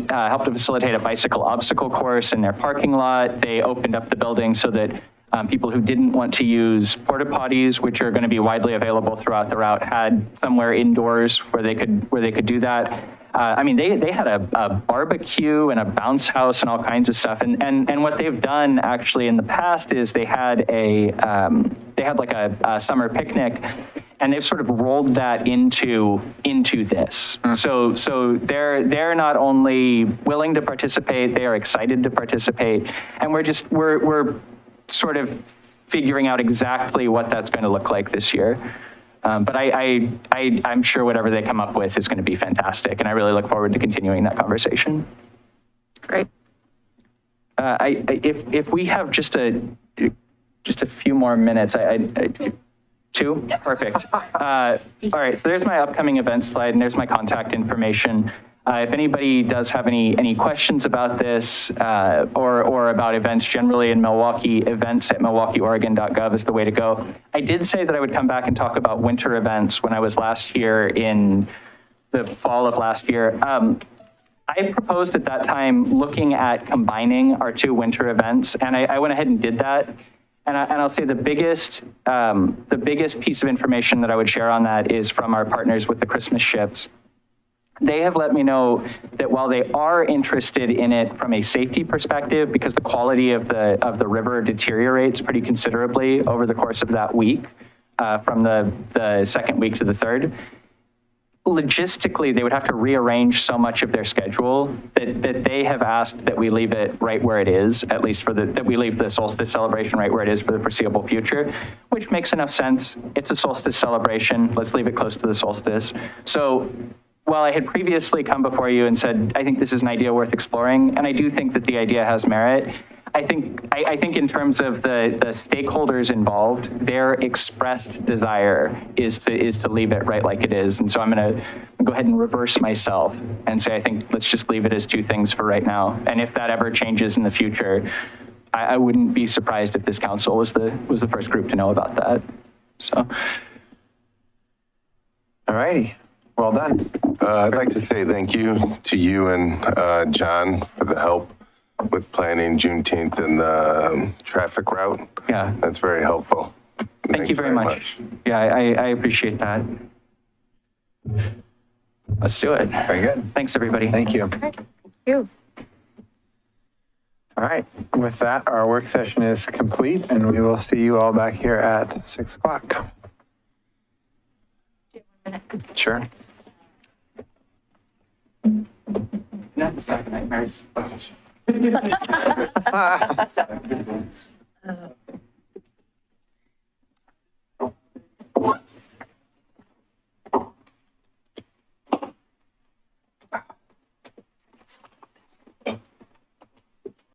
helped to facilitate a bicycle obstacle course in their parking lot. They opened up the building so that people who didn't want to use porta potties, which are going to be widely available throughout the route, had somewhere indoors where they could do that. I mean, they had a barbecue and a bounce house and all kinds of stuff. And what they've done actually in the past is they had like a summer picnic, and they've sort of rolled that into this. So they're not only willing to participate, they are excited to participate, and we're sort of figuring out exactly what that's going to look like this year. But I'm sure whatever they come up with is going to be fantastic, and I really look forward to continuing that conversation. Great. If we have just a few more minutes, two? Yeah. Perfect. All right, so there's my upcoming event slide, and there's my contact information. If anybody does have any questions about this or about events generally in Milwaukee, events@milwaukeeoregon.gov is the way to go. I did say that I would come back and talk about winter events when I was last here in the fall of last year. I proposed at that time looking at combining our two winter events, and I went ahead and did that. And I'll say the biggest piece of information that I would share on that is from our partners with the Christmas ships. They have let me know that while they are interested in it from a safety perspective, because the quality of the river deteriorates pretty considerably over the course of that week, from the second week to the third, logistically, they would have to rearrange so much of their schedule that they have asked that we leave it right where it is, at least that we leave the solstice celebration right where it is for the foreseeable future, which makes enough sense. It's a solstice celebration. Let's leave it close to the solstice. So while I had previously come before you and said, I think this is an idea worth exploring, and I do think that the idea has merit, I think in terms of the stakeholders involved, their expressed desire is to leave it right like it is. And so I'm going to go ahead and reverse myself and say, I think let's just leave it as two things for right now. And if that ever changes in the future, I wouldn't be surprised if this council was the first group to know about that. So. All righty. Well done. I'd like to say thank you to you and John for the help with planning Juneteenth and the traffic route. Yeah. That's very helpful. Thank you very much. Yeah, I appreciate that. Let's do it. Very good. Thanks, everybody. Thank you. Thank you. All right. With that, our work session is complete, and we will see you all back here at 6 o'clock. Sure. Nightmares.